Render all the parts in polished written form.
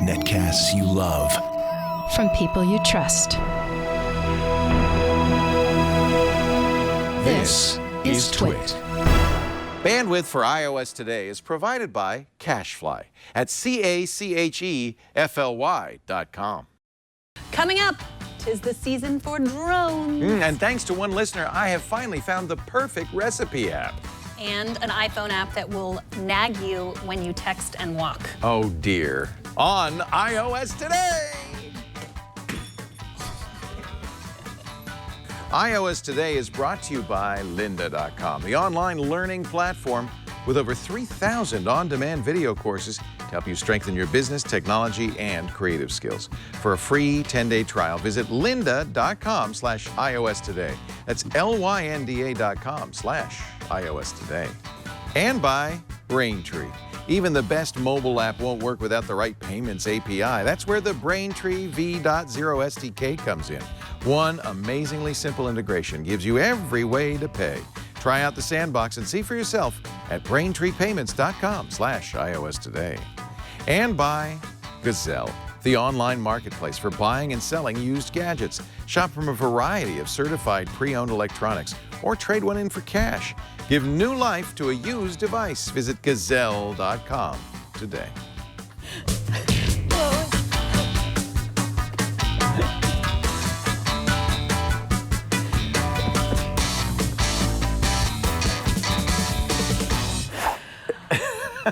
Netcasts you love. From people you trust. This is Twit. Bandwidth for iOS today is provided by CacheFly at CacheFly.com. Coming up, 'tis the season for drones. And thanks to one listener, I have finally found the perfect recipe app. And an iPhone app that will nag you when you text and walk. Oh dear. On iOS today. iOS Today is brought to you by lynda.com, the online learning platform with over 3,000 on-demand video courses to help you strengthen your business, technology, and creative skills. For a free 10-day trial, visit lynda.com/iOS Today. That's lynda.com/iOS Today. And by Braintree. Even the best mobile app won't work without the right payments API. That's where the Braintree V.0 SDK comes in. One amazingly simple integration gives you every way to pay. Try out the sandbox and see for yourself at braintreepayments.com/iOS Today. And by Gazelle, the online marketplace for buying and selling used gadgets. Shop from a variety of certified pre-owned electronics or trade one in for cash. Give new life to a used device. Visit gazelle.com today.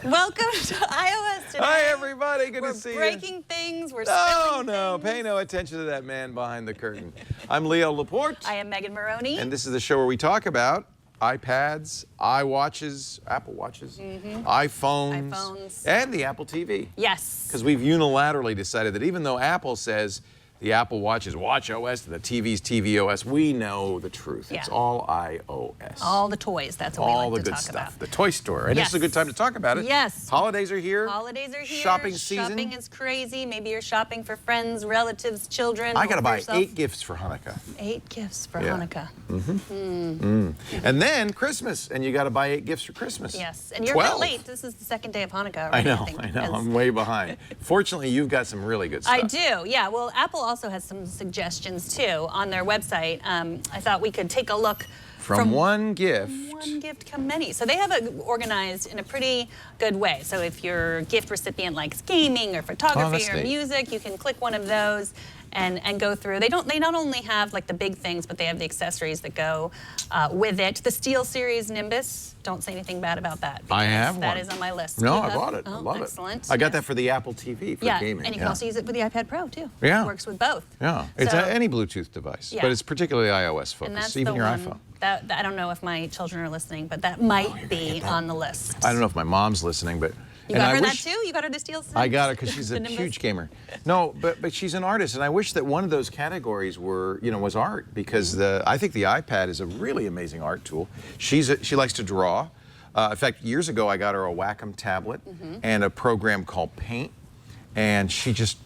Welcome to iOS Today. Hi, everybody. Good to see you. We're breaking things. We're Oh, spilling no. things. Pay no attention to that man behind the curtain. I'm Leo Laporte. I am Megan Maroney. And this is the show where we talk about iPads, iWatches, Apple Watches, iPhones, and the Apple TV. Yes. Because we've unilaterally decided that even though Apple says the Apple Watch is WatchOS and the TV's tvOS, we know the truth. Yeah. It's all iOS. All the toys. That's what we all like the to good talk stuff. about. The toy store. And Yes. this is a good time to talk about it. Yes. Holidays are here. Holidays are here. Shopping season. Shopping is crazy. Maybe you're shopping for friends, relatives, children. I got to or buy yourself. 8 gifts for Hanukkah. 8 gifts for Yeah. Hanukkah. And then Christmas, and you got to buy 8 gifts for Christmas. Yes. And you're 12. a bit late. This is the second day of Hanukkah. I Already, know, think, I know. as- I'm way behind. Fortunately, you've got some really good stuff. I do, yeah. Well, Apple also has some suggestions too on their website. I thought we could take a look From one gift. One gift come many. So they have it organized in a pretty good way. So if your gift recipient likes gaming or photography that's or neat. music, you can click one of those and go through. They not only have like the big things, but they have the accessories that go with it. The SteelSeries Nimbus. Don't say anything bad about that. I have That one. is on my list. No, You I have- bought it. I Oh, love excellent. it. I got that for the Apple TV for Yeah, gaming. and you can also use it with the iPad Pro too. Yeah. It works with both. Yeah, it's So- any Bluetooth device, Yeah. but it's particularly iOS And that's focused, even the your one iPhone. that I don't know if my children are listening, but that might be on the list. I don't know if my mom's listening, but You and got I her wish, that too? You got her the Steel? I got her because she's The a Nimbus? huge gamer. No, but she's an artist, and I wish that one of those categories was art, because I think the iPad is a really amazing art tool. She likes to draw. In fact, years ago I got her a Wacom tablet and a program called Paint, and she just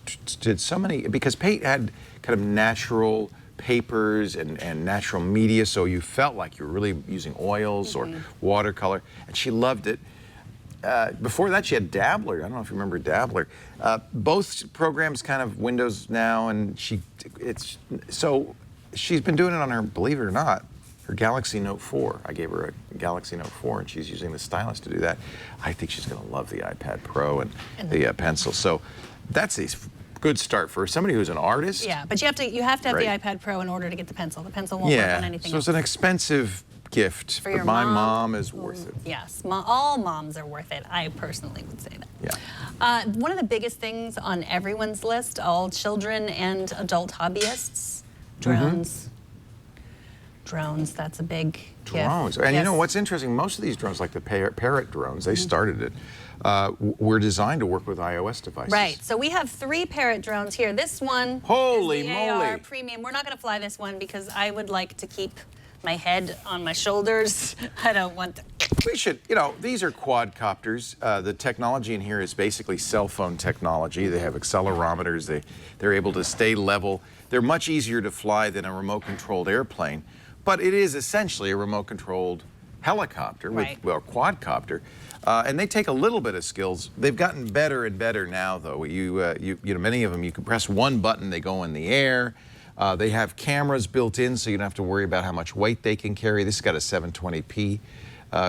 did so many, because Paint had kind of natural papers and natural media, so you felt like you were really using oils or watercolor, and she loved it. Before that, she had Dabbler. I don't know if you remember Dabbler. Both programs kind of Windows now, and so she's been doing it on her, believe it or not, her Galaxy Note 4. I gave her a Galaxy Note 4, and she's using the stylus to do that. I think she's going to love the iPad Pro and the pencil. So that's a good start for somebody who's an artist. Yeah, but you have to have Great. the iPad Pro in order to get the pencil. The pencil won't work on anything so else. it's an expensive gift, For but your my mom, mom is worth it. Yes, all moms are worth it. I personally would say that. Yeah. One of the biggest things on everyone's list, all children and adult hobbyists, drones. Drones, that's a big Drones. gift. And you Yes. know what's interesting? Most of these drones, like the Parrot drones, they started it, were designed to work with iOS devices. Right, so we have 3 Parrot drones here. This one Holy is the moly. AR Premium. We're not going to fly this one because I would like to keep my head on my shoulders. I don't want to. We should, these are quadcopters. The technology in here is basically cell phone technology. They have accelerometers. They're able to stay level. They're much easier to fly than a remote-controlled airplane, but it is essentially a remote-controlled helicopter, Right. well, quadcopter, and they take a little bit of skills. They've gotten better and better now, though. You know, many of them, you can press one button, they go in the air. They have cameras built in, so you don't have to worry about how much weight they can carry. This has got a 720p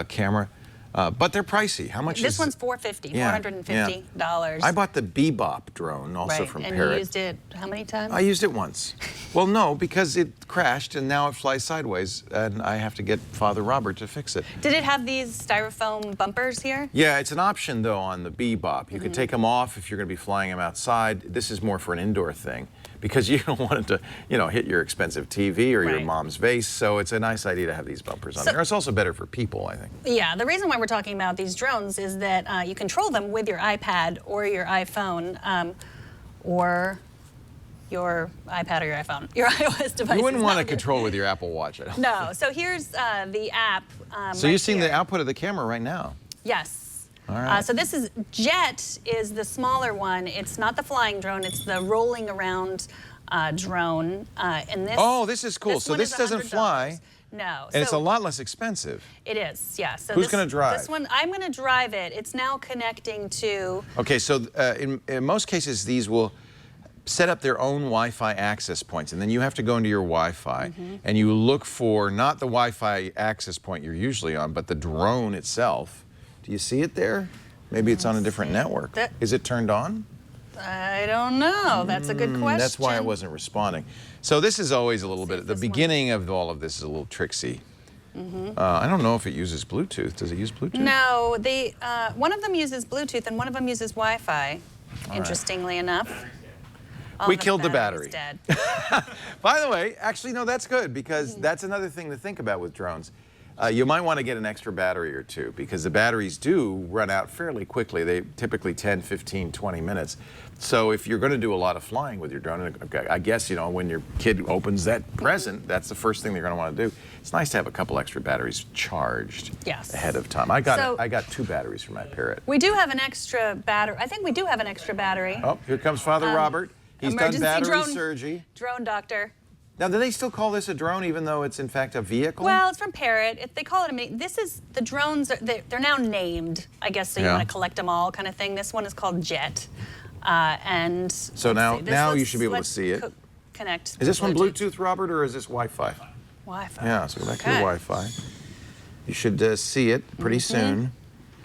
camera. But they're pricey. How much This is one's $450. Yeah, $450. I bought the Bebop drone, also right. from and Parrot. you used it how many times? I used it once. Well, no, because it crashed and now it flies sideways, and I have to get Father Robert to fix it. Did it have these styrofoam bumpers here? Yeah, it's an option though on the Bebop. You can take them off if you're going to be flying them outside. This is more for an indoor thing because you don't want it to, you know, hit your expensive TV or your Right. mom's vase. So it's a nice idea to have these bumpers on there. It's also better for people, I think. Yeah, the reason why we're talking about these drones is that you control them with your iPad or your iPhone or your iPad or your iPhone, your iOS device. You wouldn't want to control with your Apple Watch, I don't think. No, so here's the app. So right you're seeing here. the output of the camera right now. Yes. All right. So this is Jet is the smaller one. It's not the flying drone. It's the rolling around drone. And this. Oh, this is cool. So one this is doesn't $100. fly. No. And it's so a lot less expensive. It is, yeah. So Who's gonna drive? This one, I'm going to drive it. It's now connecting to. Okay, so in most cases, these will set up their own Wi-Fi access points, and then you have to go into your Wi-Fi, and you look for not the Wi-Fi access point you're usually on, but the drone itself. Do you see it there? Maybe it's on a different network. Is it turned on? I don't know. That's a good question. That's why it wasn't responding. So this is always a little bit, the beginning of all of this is a little tricksy. I don't know if it uses Bluetooth. Does it use Bluetooth? No, one of them uses Bluetooth and one of them uses Wi-Fi, interestingly enough. Oh, We killed the battery. Dead. By the way, actually, no, that's good because that's another thing to think about with drones. You might want to get an extra battery or two because the batteries do run out fairly quickly. They typically 10, 15, 20 minutes. So if you're going to do a lot of flying with your drone, I guess, you know, when your kid opens that present, that's the first thing they're going to want to do. It's nice to have a couple extra batteries charged ahead of time. I got 2 batteries for my Parrot. We do have an extra battery. I think we do have an extra battery. Oh, here comes Father Robert. He's done Emergency battery drone, surgery. Drone doctor. Now, do they still call this a drone even though it's in fact a vehicle? Well, it's from Parrot. They call it this is, the drones, they're now named, I guess, so you want to collect them all kind of thing. This one is called Jet. And so now you should be able to see it. Connect. Is this one Bluetooth, Robert, or is this Wi-Fi? Wi-Fi. Yeah, so go back to your Wi-Fi. You should see it pretty soon.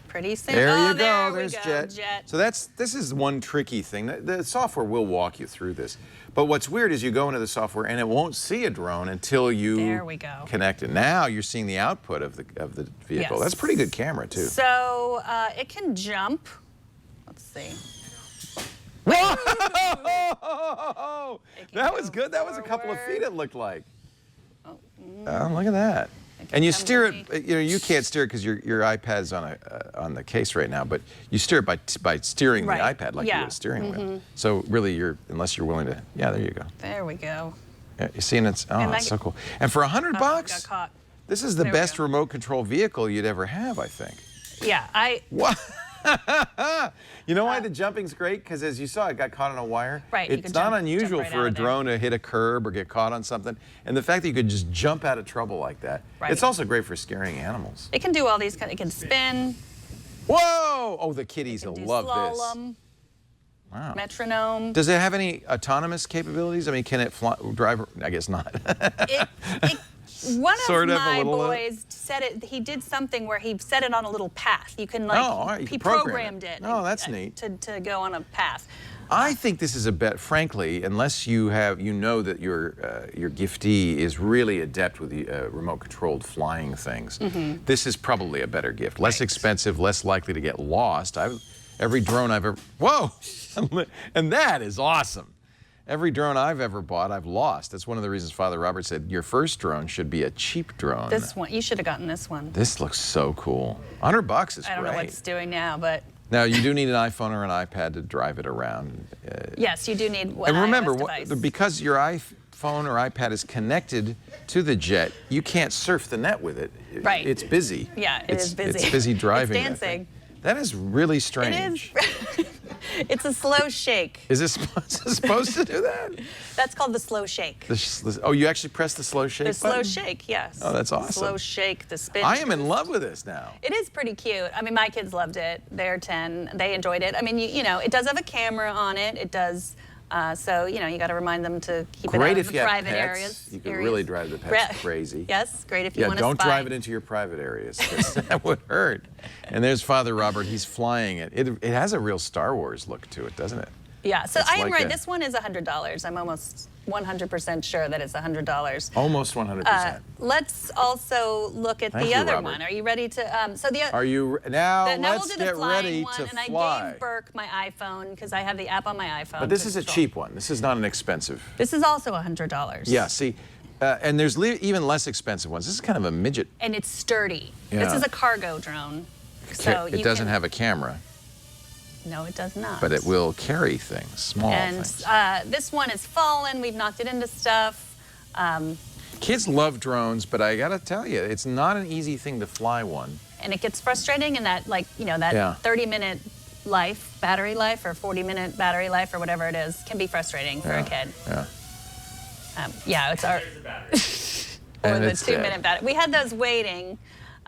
Pretty soon. There oh, you go. there There's we go. Jet. So this is one tricky thing. The software will walk you through this. But what's weird is you go into the software and it won't see a drone until you connect it. Now you're seeing the output of the vehicle. Yes. That's a pretty good camera too. So it can jump. Let's see. Whoa! That was good. That was a couple of feet, it looked like. Oh, look at that. And you steer it, you know, you can't steer it because your iPad's on the case right now, but you steer it by steering the iPad like you would a steering wheel. So really, unless you're willing to, yeah, there you go. There we go. Yeah, you see, and it's, that's so cool. And for $100 bucks, got caught. this is the best remote control vehicle you'd ever have, I think. Yeah, What? You know why the jumping's great? Because as you saw, it got caught on a wire. Right. It's not unusual for a drone to hit a curb or get caught on something. And the fact that you could just jump out of trouble like that. Right. It's also great for scaring animals. It can do all these kind. It can spin. Whoa! Oh, the kiddies will love slalom, this. Wow. Metronome. Does it have any autonomous capabilities? I mean, can it drive? I guess not. One sort of of, my a little, boys said it. He did something where he set it on a little path. You can all right, you he can program programmed it. Oh, that's neat. To go on a path. I think this is a bet. Frankly, unless you know that your giftee is really adept with remote-controlled flying things, this is probably a better gift. Less expensive, less likely to get lost. Every drone I've ever and that is awesome. Every drone I've ever bought, I've lost. That's one of the reasons Father Robert said your first drone should be a cheap drone. This one, you should have gotten this one. This looks so cool. $100 is great. I don't know what it's doing now, but. Now, you do need an iPhone or an iPad to drive it around. Yes, you do need one. And remember, iOS because your iPhone or iPad is connected to the Jet, you can't surf the net with it. Right. It's busy. Yeah, it is busy. It's busy driving. It's dancing. That is really strange. It is. It's a slow shake. Is this supposed to do that? That's called the slow shake. Oh, you actually press the slow shake The button? slow shake, yes. Oh, that's awesome. Slow shake, the spin. I am in love with this now. It is pretty cute. I mean, my kids loved it. They're 10. They enjoyed it. I mean, you know, it does have a camera on it. It does. So, you know, you got to remind them to keep it out Great of if the you have private pets. areas. You can really drive the pets crazy. Yes, great if you Yeah, want to don't spy. drive it into your private areas, 'cause that would hurt. And there's Father Robert. He's flying it. It has a real Star Wars look to it, doesn't it? Yeah, so It's I am like right. This one is $100. I'm almost 100% sure that it's $100. Almost 100%. Let's also look at Thank the you, other Robert. one. Are you ready to? Are you now? now Let's we'll do the get flying ready one, to and I fly. gave Burke my iPhone because I have the app on my iPhone. But this to is a control. cheap one. This is not an expensive. This is also $100. Yeah. See, and there's even less expensive ones. This is kind of a midget. And it's sturdy. Yeah. This is a cargo drone. So It doesn't have a camera, No, it does not. but it will carry things, small And things. this one is fallen. We've knocked it into stuff. Kids love drones, but I gotta tell you, it's not an easy thing to fly one. And it gets frustrating in that, like, you know, that Yeah. 30-minute battery life, or 40-minute battery life, or whatever it is, can be frustrating for a kid. Yeah. Yeah, it's our. Or And the it's 2-minute battery. We had those waiting.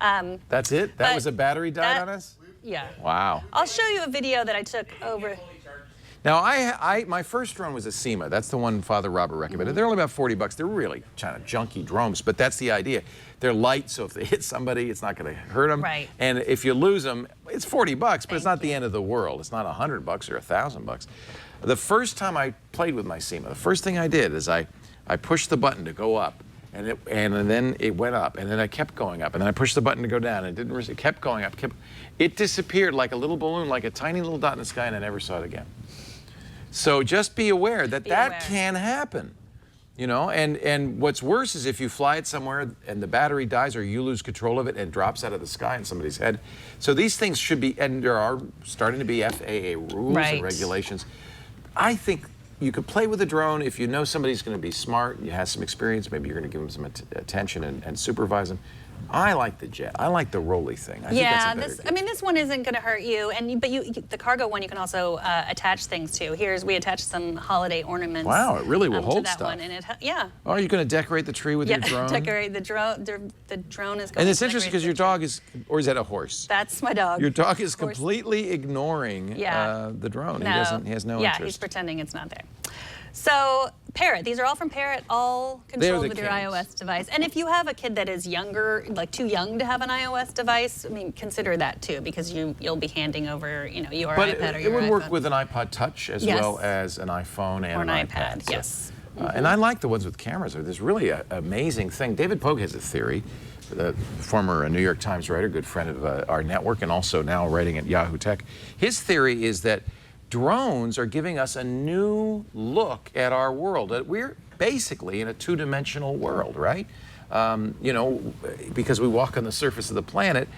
That's it? That But was a battery died that- on us? Yeah. Wow. I'll show you a video that I took over. Now, my first drone was a SEMA. That's the one Father Robert recommended. They're only about 40 bucks. They're really kind of junky drones, but that's the idea. They're light, so if they hit somebody, it's not going to hurt them. Right. And if you lose them, it's 40 bucks, but it's not the end of the world. It's not 100 bucks or 1,000 bucks. The first time I played with my SEMA, the first thing I did is I pushed the button to go up, and then it went up, and then I kept going up, and then I pushed the button to go down, and it kept going up. It disappeared like a little balloon, like a tiny little dot in the sky, and I never saw it again. So just be aware that that can happen, you know, and what's worse is if you fly it somewhere and the battery dies or you lose control of it and drops out of the sky in somebody's head. So these things should be, and there are starting to be FAA rules and regulations. I think you could play with a drone if you know somebody's going to be smart, you have some experience, maybe you're going to give them some attention and supervise them. I like the jet. I like the rolly thing. I think that's a better I mean, this one isn't going to hurt you, but the cargo one you can also attach things to. We attached some holiday ornaments. Wow, it really will hold to that stuff. one, and yeah. Oh, are you going to decorate the tree with your drone? Decorate the drone. The drone is going. And it's to interesting because your dog is, or is that a horse? That's my dog. Your dog is completely ignoring the drone. No. He has no Yeah, interest. he's pretending it's not there. So Parrot, these are all from Parrot, all controlled with your iOS device. And if you have a kid that is younger, like too young to have an iOS device, I mean, consider that too, because you'll be handing over, you know, your iPad or your it would iPhone. work with an iPod Touch as well as an iPhone and or an iPad. So, yes. And I like the ones with cameras. There's really an amazing thing. David Pogue has a theory, the former New York Times writer, good friend of our network, and also now writing at Yahoo Tech. His theory is that drones are giving us a new look at our world. We're basically in a two-dimensional world, right? You know, because we walk on the surface of the planet,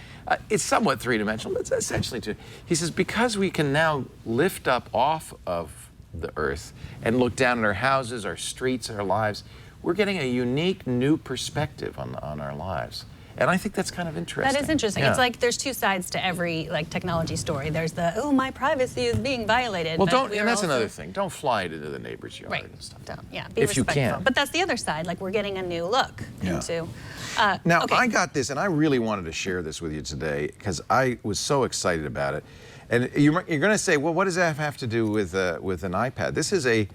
it's somewhat three-dimensional, but it's essentially two. He says, because we can now lift up off of the Earth and look down at our houses, our streets, our lives, we're getting a unique new perspective on our lives. And I think that's kind of interesting. That is interesting. Yeah. It's like there's two sides to every technology story. There's the, oh, my privacy is being violated. Well, but and that's another thing. Don't fly it into the neighbor's yard Right. and stuff. Yeah, be if you respectful. can. But that's the other side. Like, we're getting a new look into. Now, okay. I got this, and I really wanted to share this with you today because I was so excited about it. And you're going to say, well, what does that have to do with an iPad? This is a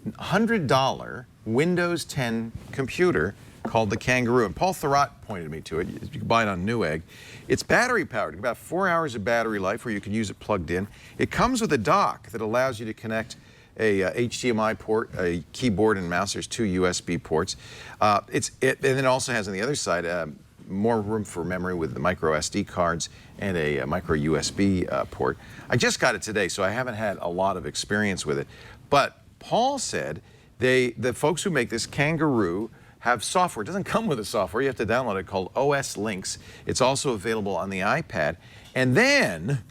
$100 Windows 10 computer called the Kangaroo. And Paul Thurrott pointed me to it. You can buy it on Newegg. It's battery powered, about 4 hours of battery life where you can use it plugged in. It comes with a dock that allows you to connect a HDMI port, a keyboard and mouse. There's 2 USB ports. And it also has on the other side more room for memory with the micro SD cards and a micro USB port. I just got it today, so I haven't had a lot of experience with it. But Paul said the folks who make this Kangaroo have software. It doesn't come with a software. You have to download it called OS Links. It's also available on the iPad. And then,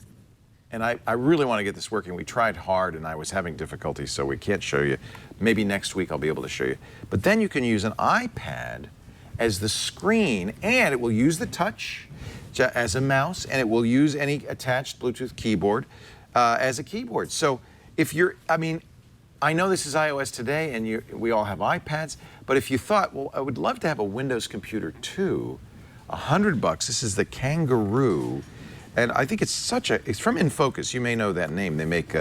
and I really want to get this working. We tried hard and I was having difficulty, so we can't show you. Maybe next week I'll be able to show you. But then you can use an iPad as the screen, and it will use the touch as a mouse, and it will use any attached Bluetooth keyboard. as a keyboard. So if you're, I mean, I know this is iOS today, and we all have iPads, but if you thought, well, I would love to have a Windows computer too, $100. This is the Kangaroo, and I think it's it's from InFocus. You may know that name. They make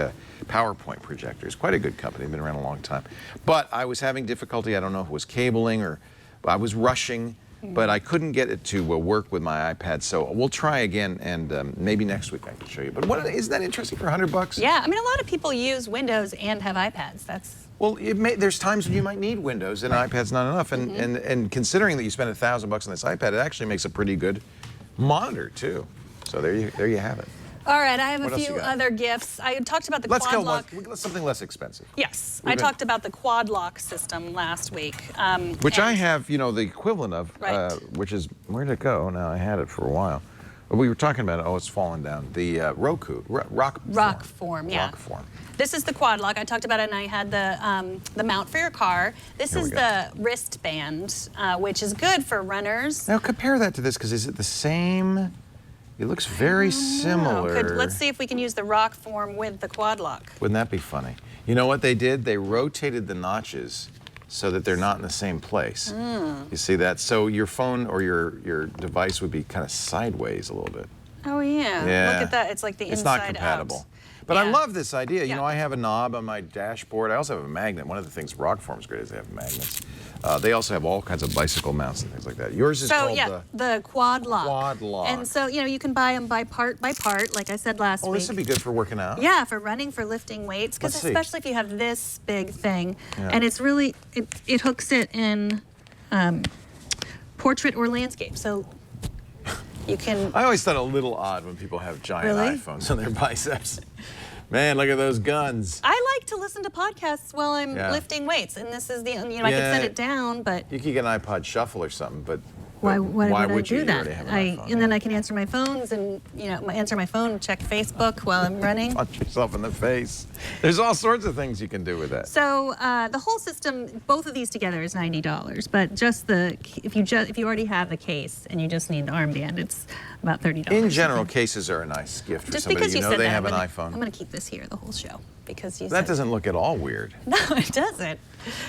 PowerPoint projectors. Quite a good company. They've been around a long time. But I was having difficulty. I don't know if it was cabling or I was rushing, but I couldn't get it to work with my iPad. So we'll try again, and maybe next week I can show you. But isn't that interesting for $100? Yeah, I mean, a lot of people use Windows and have iPads. Well, there's times when you might need Windows and an iPad's not enough. And considering that you spend $1,000 on this iPad, it actually makes a pretty good monitor too. So there you have it. All right, I have a few other gifts. I talked about the quad lock. Let's something less expensive. Yes, I talked about the quad lock system last week. Which I have, the equivalent of, right. Which is, where'd it go? Now, I had it for a while. We were talking about it. Oh, it's fallen down. The Roku, Rock Form, yeah. Rock Form. This is the quad lock. I talked about it, and I had the mount for your car. This is the wristband, which is good for runners. Now, compare that to this, because is it the same? It looks very similar. Let's see if we can use the Rock Form with the quad lock. Wouldn't that be funny? You know what they did? They rotated the notches so that they're not in the same place. You see that? So your phone or your device would be kind of sideways a little bit. Oh, yeah. Look at that. It's like the inside out. It's not compatible. But I love this idea. You know, I have a knob on my dashboard. I also have a magnet. One of the things Rock Form's great is they have magnets. They also have all kinds of bicycle mounts and things like that. Yours is called the quad lock. Quad lock. And so, you can buy them by part, like I said last week. Oh, this would be good for working out. Yeah, for running, for lifting weights, because especially if you have this big thing. Yeah. And it's really, it hooks it in portrait or landscape. So you can... I always thought a little odd when people have giant iPhones on their biceps. Man, look at those guns. I like to listen to podcasts while I'm lifting weights, and this is the, I can set it down, but... You could get an iPod Shuffle or something, but why would I do that? iPhone, and then I can answer my phones and, answer my phone and check Facebook while I'm running. Punch yourself in the face. There's all sorts of things you can do with that. So the whole system, both of these together is $90, but just if you already have the case and you just need the armband, it's about $30. In general, cases are a nice gift for somebody because you know said they that, have an iPhone. I'm going to keep this here the whole show because you that doesn't look at all weird. No, it doesn't.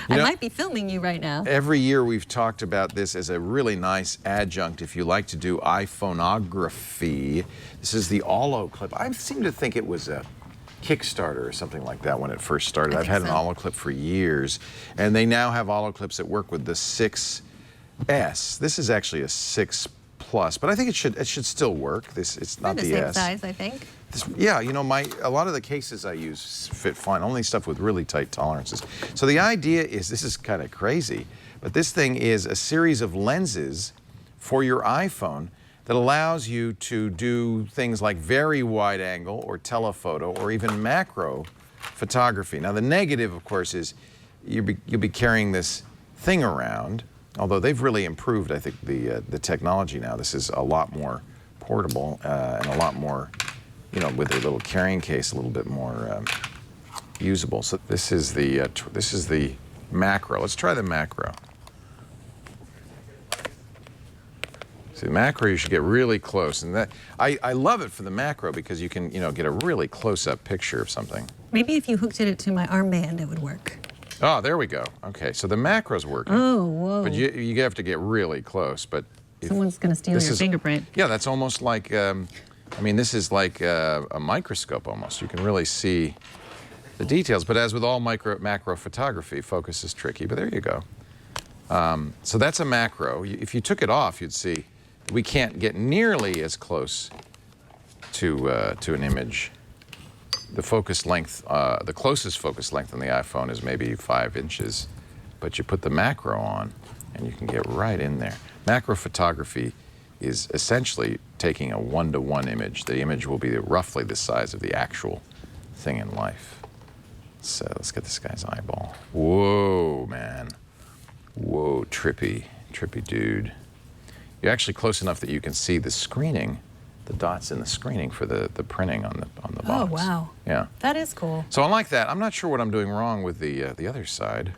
I might be filming you right now. Every year we've talked about this as a really nice adjunct if you like to do iPhoneography. This is the Olo clip. I seem to think it was a Kickstarter or something like that when it first started. I've had an Olo clip for years, and they now have Olo clips that work with the 6S. This is actually a 6 Plus, but I think it should still work. It's not the same S. size, I think. Yeah, a lot of the cases I use fit fine, only stuff with really tight tolerances. So the idea is, this is kind of crazy, but this thing is a series of lenses for your iPhone that allows you to do things like very wide angle or telephoto or even macro photography. Now the negative, of course, is you'll be carrying this thing around, although they've really improved, I think, the technology now. This is a lot more portable and a lot more, with a little carrying case, a little bit more usable. So this is the macro. Let's try the macro. See, the macro, you should get really close, and that I love it for the macro because you can get a really close-up picture of something. Maybe if you hooked it to my armband, it would work. Oh, there we go. Okay, so the macro's working. Oh, whoa. But you have to get really close. But someone's going to steal your fingerprint. Yeah, that's almost like, this is like a microscope almost. You can really see the details. But as with all macro photography, focus is tricky. But there you go. So that's a macro. If you took it off, you'd see we can't get nearly as close to an image. The focus length, the closest focus length on the iPhone is maybe 5 inches, but you put the macro on and you can get right in there. Macro photography is essentially taking a 1-to-1 image. The image will be roughly the size of the actual thing in life. So let's get this guy's eyeball. Whoa, man. Whoa, trippy dude. You're actually close enough that you can see the screening, the dots in the screening for the printing on the box. Oh, wow. Yeah. That is cool. So I like that. I'm not sure what I'm doing wrong with the other side,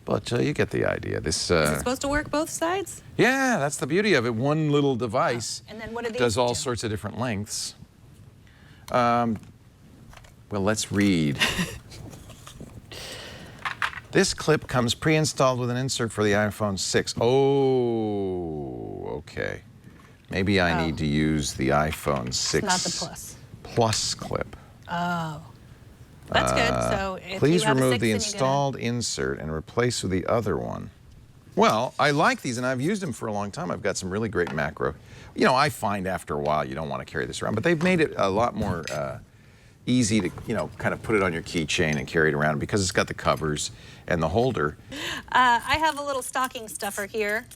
but you get the idea. This is it supposed to work both sides? Yeah, that's the beauty of it. One little device And then what do these does all do? sorts of different lengths. Well, let's read. This clip comes pre-installed with an insert for the iPhone 6. Oh, okay. Maybe I need to use the iPhone 6 Not the Plus. Plus clip. Oh. That's good. So if Please you have remove a 6 the and you installed insert and replace with the other one. Well, I like these, and I've used them for a long time. I've got some really great macro. You know, I find after a while you don't want to carry this around, but they've made it a lot more easy to, you know, kind of put it on your keychain and carry it around because it's got the covers and the holder. I have a little stocking stuffer here.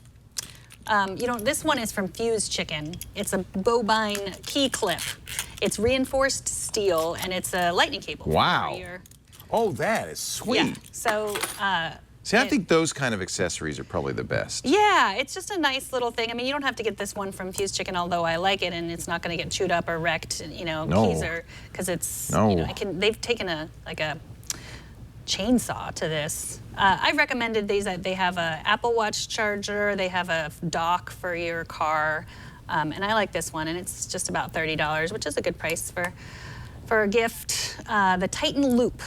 You know, this one is from Fuse Chicken. It's a bovine key clip. It's reinforced steel, and it's a lightning cable. Wow. For your, Oh, that is sweet. yeah. So. See, I think those kind of accessories are probably the best. Yeah, it's just a nice little thing. I mean, you don't have to get this one from Fuse Chicken, although I like it, and it's not going to get chewed up or wrecked. You know, keys are because it's. No. You know, they've taken a chainsaw to this. I recommended these. They have a Apple Watch charger. They have a dock for your car, and I like this one. And it's just about $30, which is a good price for a gift. The Titan Loop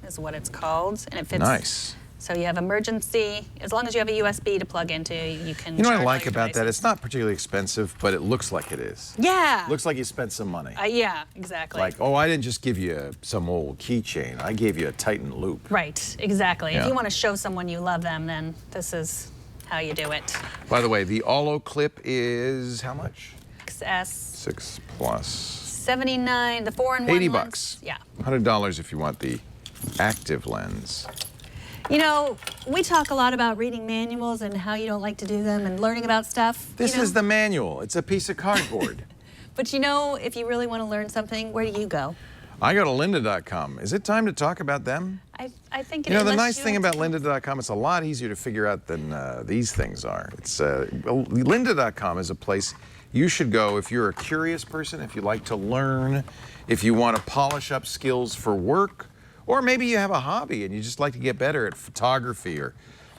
is what it's called, and it fits. Nice. So you have emergency, as long as you have a USB to plug into, you can. You know what I charge like all your about that? devices. It's not particularly expensive, but it looks like it is. Yeah. Looks like you spent some money. Yeah, exactly. Like, oh, I didn't just give you some old keychain. I gave you a Titan Loop. Right, exactly. Yeah. If you want to show someone you love them, then this is how you do it. By the way, the Olo clip is how much? XS 6 plus. 79, the 4-in-1 $80 ones. bucks. Yeah. $100 if you want the active lens. You know, we talk a lot about reading manuals and how you don't like to do them and learning about stuff. This is the manual. It's a piece of cardboard. But you know, if you really want to learn something, where do you go? I go to lynda.com. Is it time to talk about them? I think it You know, the unless nice thing about lynda.com, it's a lot easier to figure out than these things are. It's lynda.com is a place you should go if you're a curious person, if you like to learn, if you want to polish up skills for work, or maybe you have a hobby and you just like to get better at photography or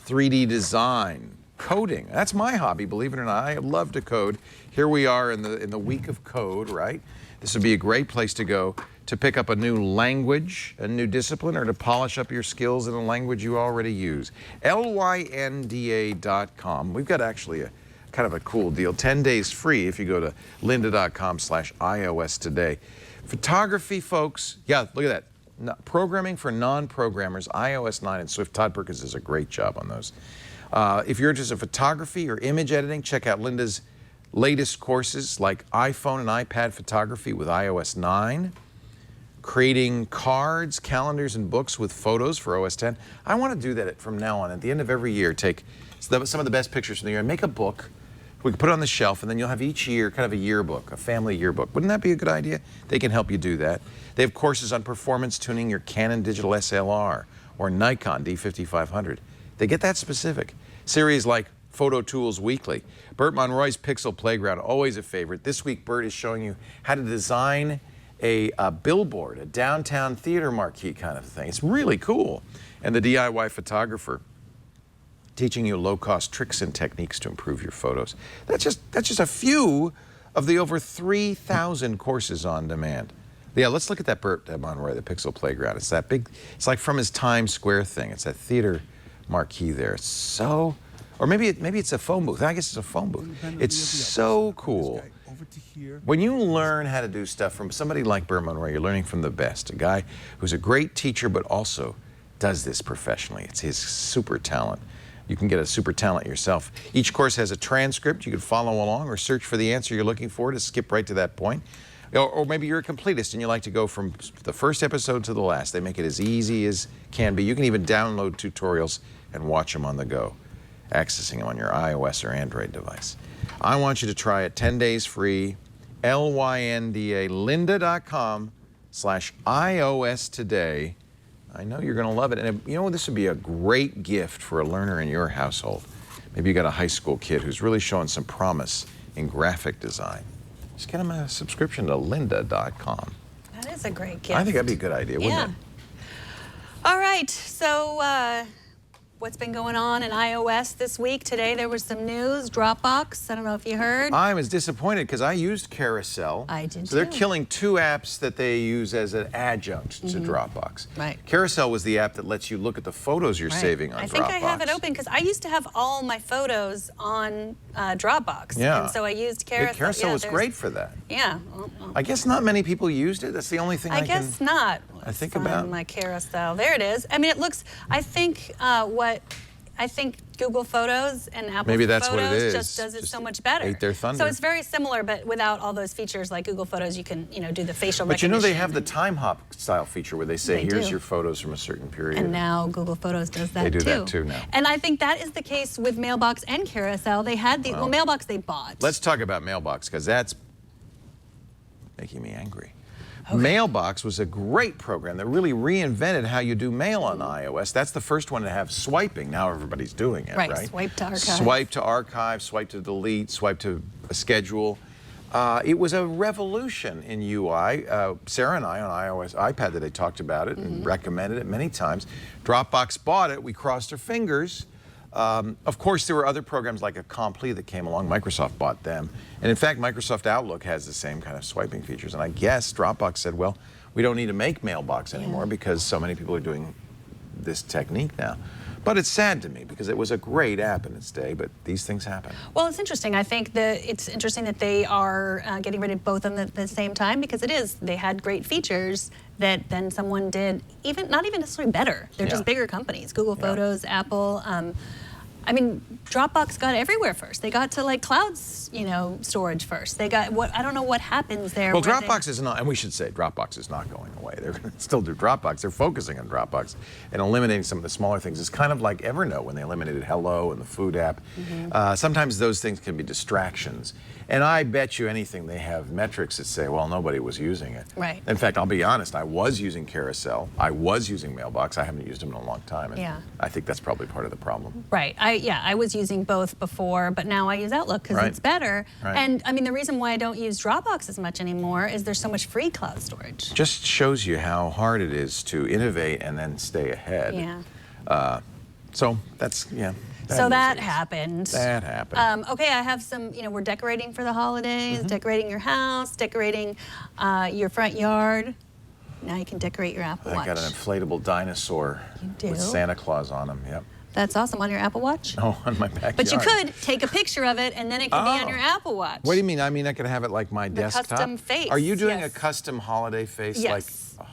3D design, coding. That's my hobby, believe it or not. I love to code. Here we are in the week of code, right? This would be a great place to go to pick up a new language, a new discipline, or to polish up your skills in a language you already use. lynda.com. We've got actually a kind of a cool deal. 10 days free if you go to lynda.com/iOS today. Photography, folks. Yeah, look at that. Programming for non-programmers, iOS 9 and Swift. Todd Perkins does a great job on those. If you're interested in photography or image editing, check out Lynda's latest courses like iPhone and iPad photography with iOS 9, creating cards, calendars, and books with photos for OS 10. I want to do that from now on. At the end of every year, take some of the best pictures from the year and make a book. We can put it on the shelf, and then you'll have each year kind of a yearbook, a family yearbook. Wouldn't that be a good idea? They can help you do that. They have courses on performance tuning your Canon digital SLR or Nikon D5500. They get that specific. Series like Photo Tools Weekly. Bert Monroy's Pixel Playground, always a favorite. This week, Bert is showing you how to design a billboard, a downtown theater marquee kind of thing. It's really cool. And the DIY Photographer, teaching you low-cost tricks and techniques to improve your photos. That's just a few of the over 3,000 courses on demand. Yeah, let's look at that Bert Monroy, the Pixel Playground. It's that big, it's like from his Times Square thing. It's that theater marquee there. It's so, or maybe it's a phone booth. I guess it's a phone booth. It's so cool. When you learn how to do stuff from somebody like Bert Monroy, you're learning from the best. A guy who's a great teacher, but also does this professionally. It's his super talent. You can get a super talent yourself. Each course has a transcript. You can follow along or search for the answer you're looking for to skip right to that point. Or maybe you're a completist and you like to go from the first episode to the last. They make it as easy as can be. You can even download tutorials and watch them on the go, accessing them on your iOS or Android device. I want you to try it 10 days free. LYNDA, lynda.com/iOS today. I know you're going to love it. And you know, this would be a great gift for a learner in your household. Maybe you got a high school kid who's really showing some promise in graphic design. Just get them a subscription to lynda.com. That is a great gift. I think that'd be a good idea, wouldn't it? All right, so what's been going on in iOS this week. Today there was some news. Dropbox, I don't know if you heard. I was disappointed because I used Carousel. I did So they're too. killing 2 apps that they use as an adjunct to Dropbox. Right. Carousel was the app that lets you look at the photos you're saving on Dropbox. I think I have it open because I used to have all my photos on Dropbox. Yeah. And so I used Carousel. Carousel was great for that. Yeah. I guess not many people used it. That's the only thing I guess can... not. I think Find about my Carousel. There it is. I mean, it looks. I think Google Photos and Apple Maybe that's Photos what it is. just does it Just so much better. ate their thunder. So it's very similar, but without all those features like Google Photos, you can do the facial But you recognition. know they have the time hop style feature where they say, They here's do. your photos from a certain period. And now Google Photos does that They do too. that too now. And I think that is the case with Mailbox and Carousel. They had the Mailbox they bought. Let's talk about Mailbox because that's making me angry. Mailbox was a great program that really reinvented how you do mail on iOS. That's the first one to have swiping. Now everybody's doing it, right? Swipe to archive. Swipe to archive, swipe to delete, swipe to schedule. It was a revolution in UI. Sarah and I on iOS iPad today talked about it and recommended it many times. Dropbox bought it. We crossed our fingers. Of course, there were other programs like Accompli that came along. Microsoft bought them. And in fact, Microsoft Outlook has the same kind of swiping features. And I guess Dropbox said, well, we don't need to make Mailbox anymore because so many people are doing this technique now. But it's sad to me because it was a great app in its day, but these things happen. Well, it's interesting. I think that it's interesting that they are getting rid of both of them at the same time because they had great features that then someone did not even necessarily better. They're just bigger companies. Google Photos, Apple. I mean, Dropbox got everywhere first. They got to like clouds, storage first. They got I don't know what happens there. Well, Dropbox is not, and we should say Dropbox is not going away. They're going to still do Dropbox. They're focusing on Dropbox and eliminating some of the smaller things. It's kind of like Evernote when they eliminated Hello and the food app. Sometimes those things can be distractions. And I bet you anything they have metrics that say, well, nobody was using it. Right. In fact, I'll be honest, I was using Carousel. I was using Mailbox. I haven't used them in a long time. And I think that's probably part of the problem. Right. I was using both before, but now I use Outlook because it's better. Right. And I mean, the reason why I don't use Dropbox as much anymore is there's so much free cloud storage. Just shows you how hard it is to innovate and then stay ahead. Yeah. So that's, So that happened. That happened. Okay, I have some, we're decorating for the holidays, decorating your house, decorating your front yard. Now you can decorate your Apple Watch. I got an inflatable dinosaur with Santa Claus on him, yep. That's awesome. On your Apple Watch? Oh, on my backyard. But you could take a picture of it and then it could be on your Apple Watch. What do you mean? I mean, I could have it like my desktop? Custom face. Are you doing yes. a custom holiday face? Yes. Like,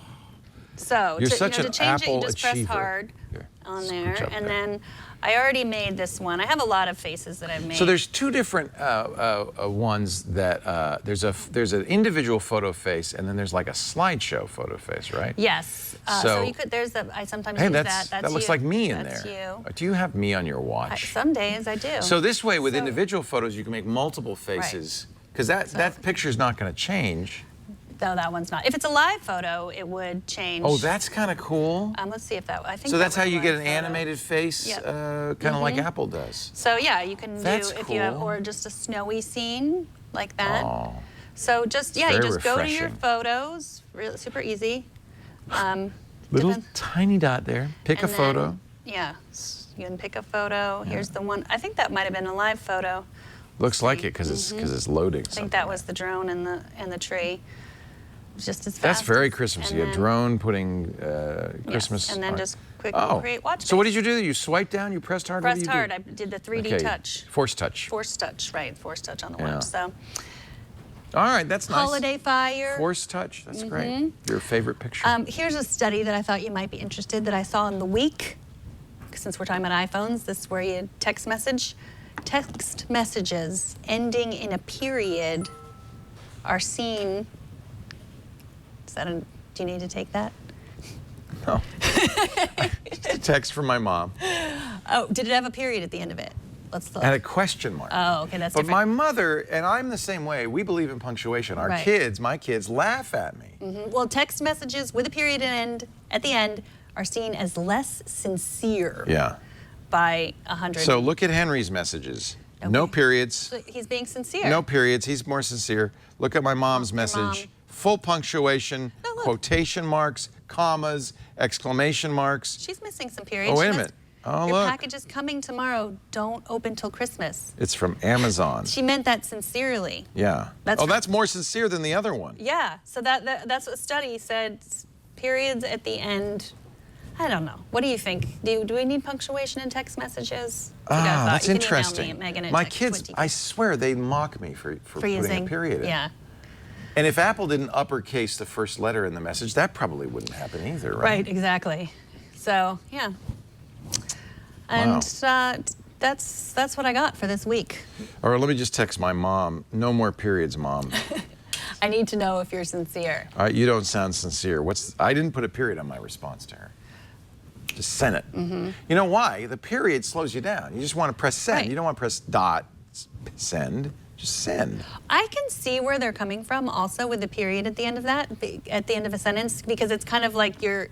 So You're to, such to an change Apple it, you just achiever. press hard Here, on scooch there, up and there. then I already made this one. I have a lot of faces that I've made. So there's 2 different ones that there's an individual photo face and then there's like a slideshow photo face, right? Yes. So you could. I sometimes use that. That looks you. like me in That's there. you. Do you have me on your watch? Some days I do. So this way, with individual photos, you can make multiple faces because that picture's not going to change. No, that one's not. If it's a live photo, it would change. Oh, that's kind of cool. Let's see if that. I think. So that's that how was a you get live an photo. animated face, Yep. kind of like Apple does. So yeah, you can That's do if you have, cool. or just a snowy scene like that. Oh. So just you very just go to your refreshing. photos. Really super easy. Little Depends- tiny dot there. Pick a and then- photo. Yeah, you can pick a photo. Here's the one. I think that might have been a live photo. Looks like it because it's loading. I think that was the drone and the tree. Just as fast. That's very Christmassy. And A then- drone putting Christmas. Yes, and then art. just quickly create watch. So what did you do? You swiped down. You pressed hard. What Pressed did you hard. do? I did the 3D Okay, touch. Force touch. Force touch, right? Force touch on the Yeah. watch. So All right, that's nice. holiday fire. Force touch. That's great. Your favorite picture. Here's a study that I thought you might be interested that I saw in the week. Since we're talking about iPhones, this is where you text messages ending in a period are seen. Do you need to take that? No. Just a text from my mom. Oh, did it have a period at the end of it? Let's look. And a question mark. Oh, okay, that's But different. my mother, and I'm the same way, we believe in punctuation. Our Right. my kids laugh at me. Well, text messages with a period at the end are seen as less sincere Yeah. by 100. So look at Henry's messages. No Okay. periods. So he's being sincere. No periods. He's more sincere. Look at my mom's message. mom. Full punctuation, Oh, look. quotation marks, commas, exclamation marks. She's missing some periods. Oh, wait She a must- minute. Oh, Your look. package is coming tomorrow. Don't open till Christmas. It's from Amazon. She meant that sincerely. Yeah. That's more sincere than the other one. Yeah. So that's what study said. Periods at the end. I don't know. What do you think? Do we need punctuation in text messages? That's you interesting. Can email me, Megan, My kids, I swear, they mock me for putting a period in. Yeah. And if Apple didn't uppercase the first letter in the message, that probably wouldn't happen either, right? Right, exactly. So, yeah. And that's what I got for this week. Or let me just text my mom. No more periods, Mom. I need to know if you're sincere. You don't sound sincere. I didn't put a period on my response to her. Just send it. Mm-hmm. You know why? The period slows you down. You just want to press send. Right. You don't want to press dot, send. Just send. I can see where they're coming from also with the period at the end of that, at the end of a sentence, because it's kind of like you're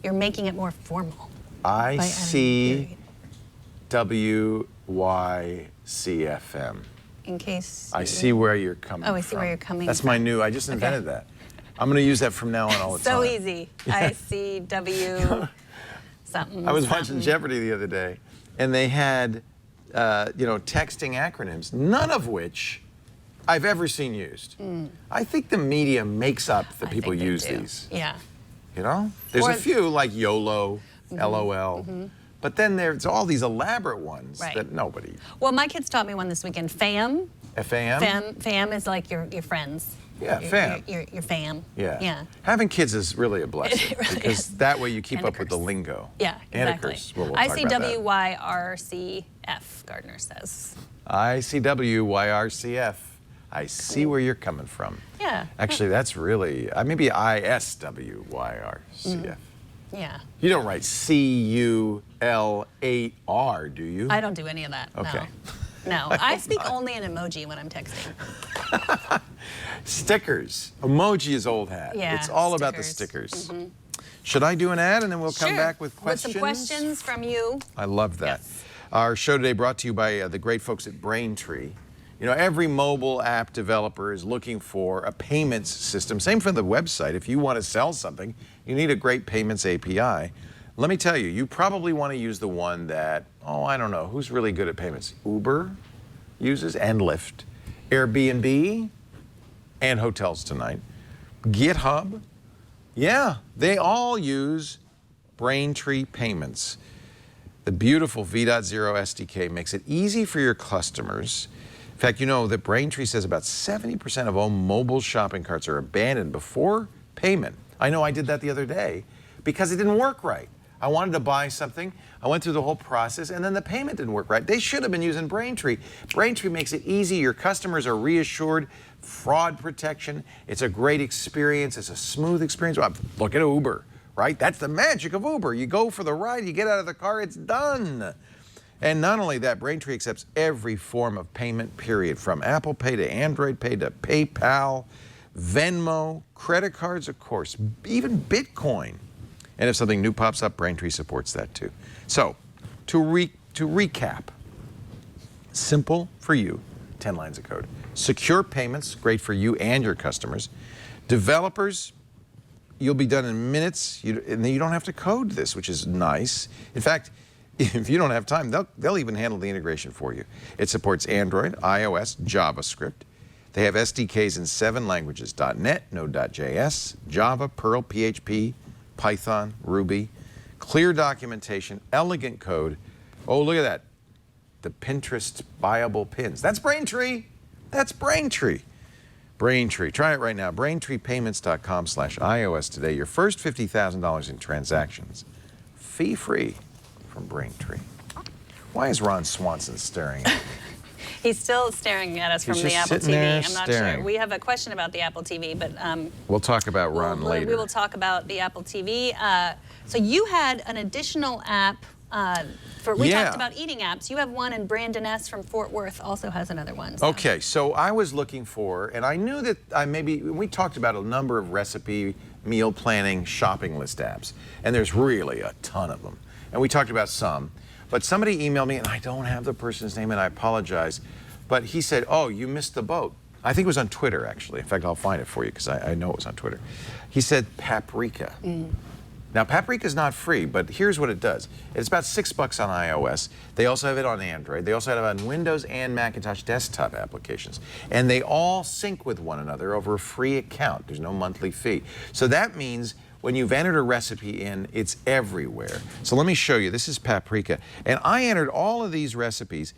making it more formal. ICWYCFM. In case. I see where you're coming from. Oh, I see where you're coming That's from. my new, I just invented that. I'm going to use that from now on all the time. So easy. ICW something. I was something. watching Jeopardy the other day, and they had, texting acronyms, none of which I've ever seen used. I think the media makes up that people use these. Yeah. You know? There's a few like YOLO, LOL, but then there's all these elaborate ones that nobody. Well, my kids taught me one this weekend. FAM. FAM? FAM is like your friends. Yeah, fam. Your fam. Yeah. Yeah. Having kids is really a blessing It really because is. that way you keep And a up with the curse. lingo. Yeah, exactly. And a curse. Well, we'll talk about that. ICWYRCF, Gardner says. ICWYRCF. I see where you're coming from. Yeah. Actually, that's really, maybe ISWYRCF. Yeah. You don't write CUL8R, do you? I don't do any of that. Okay. No. I speak only in emoji when I'm texting. Stickers. Emoji is old hat. Yeah, It's all about the stickers. Mm-hmm. Should I do an ad and then we'll come back with questions? With some questions from you. I love that. Yes. Our show today brought to you by the great folks at Braintree. You know, every mobile app developer is looking for a payments system. Same for the website. If you want to sell something, you need a great payments API. Let me tell you, you probably want to use the one that, I don't know, who's really good at payments? Uber uses, and Lyft, Airbnb, and Hotels Tonight, GitHub. Yeah, they all use Braintree Payments. The beautiful V.0 SDK makes it easy for your customers. In fact, you know that Braintree says about 70% of all mobile shopping carts are abandoned before payment. I know I did that the other day because it didn't work right. I wanted to buy something. I went through the whole process, and then the payment didn't work right. They should have been using Braintree. Braintree makes it easy. Your customers are reassured. Fraud protection. It's a great experience. It's a smooth experience. Well, look at Uber, right? That's the magic of Uber. You go for the ride, you get out of the car, it's done. And not only that, Braintree accepts every form of payment, period, from Apple Pay to Android Pay to PayPal, Venmo, credit cards, of course, even Bitcoin. And if something new pops up, Braintree supports that too. So, to recap, simple for you, 10 lines of code. Secure payments, great for you and your customers. Developers, you'll be done in minutes, and you don't have to code this, which is nice. In fact, if you don't have time, they'll even handle the integration for you. It supports Android, iOS, JavaScript. They have SDKs in 7 languages, .NET, Node.js, Java, Perl, PHP, Python, Ruby, clear documentation, elegant code. Oh, look at that. The Pinterest buyable pins. That's Braintree. That's Braintree. Braintree. Try it right now. BraintreePayments.com/iOS today. Your first $50,000 in transactions. Fee-free from Braintree. Why is Ron Swanson staring at me? He's still staring at us from the Apple TV. I'm not sure. We have a question about the Apple TV, but we'll talk about Ron later. We will talk about the Apple TV. So you had an additional app. We talked about eating apps. You have one, and Brandon S. from Fort Worth also has another one. So. Okay, so I was looking for, and I knew that we talked about a number of recipe, meal planning, shopping list apps, and there's really a ton of them. And we talked about some, but somebody emailed me, and I don't have the person's name, and I apologize, but he said, oh, you missed the boat. I think it was on Twitter, actually. In fact, I'll find it for you, because I know it was on Twitter. He said paprika. Now, paprika is not free, but here's what it does. It's about $6 on iOS. They also have it on Android. They also have it on Windows and Macintosh desktop applications. And they all sync with one another over a free account. There's no monthly fee. So that means when you've entered a recipe in, it's everywhere. So let me show you. This is paprika. And I entered all of these recipes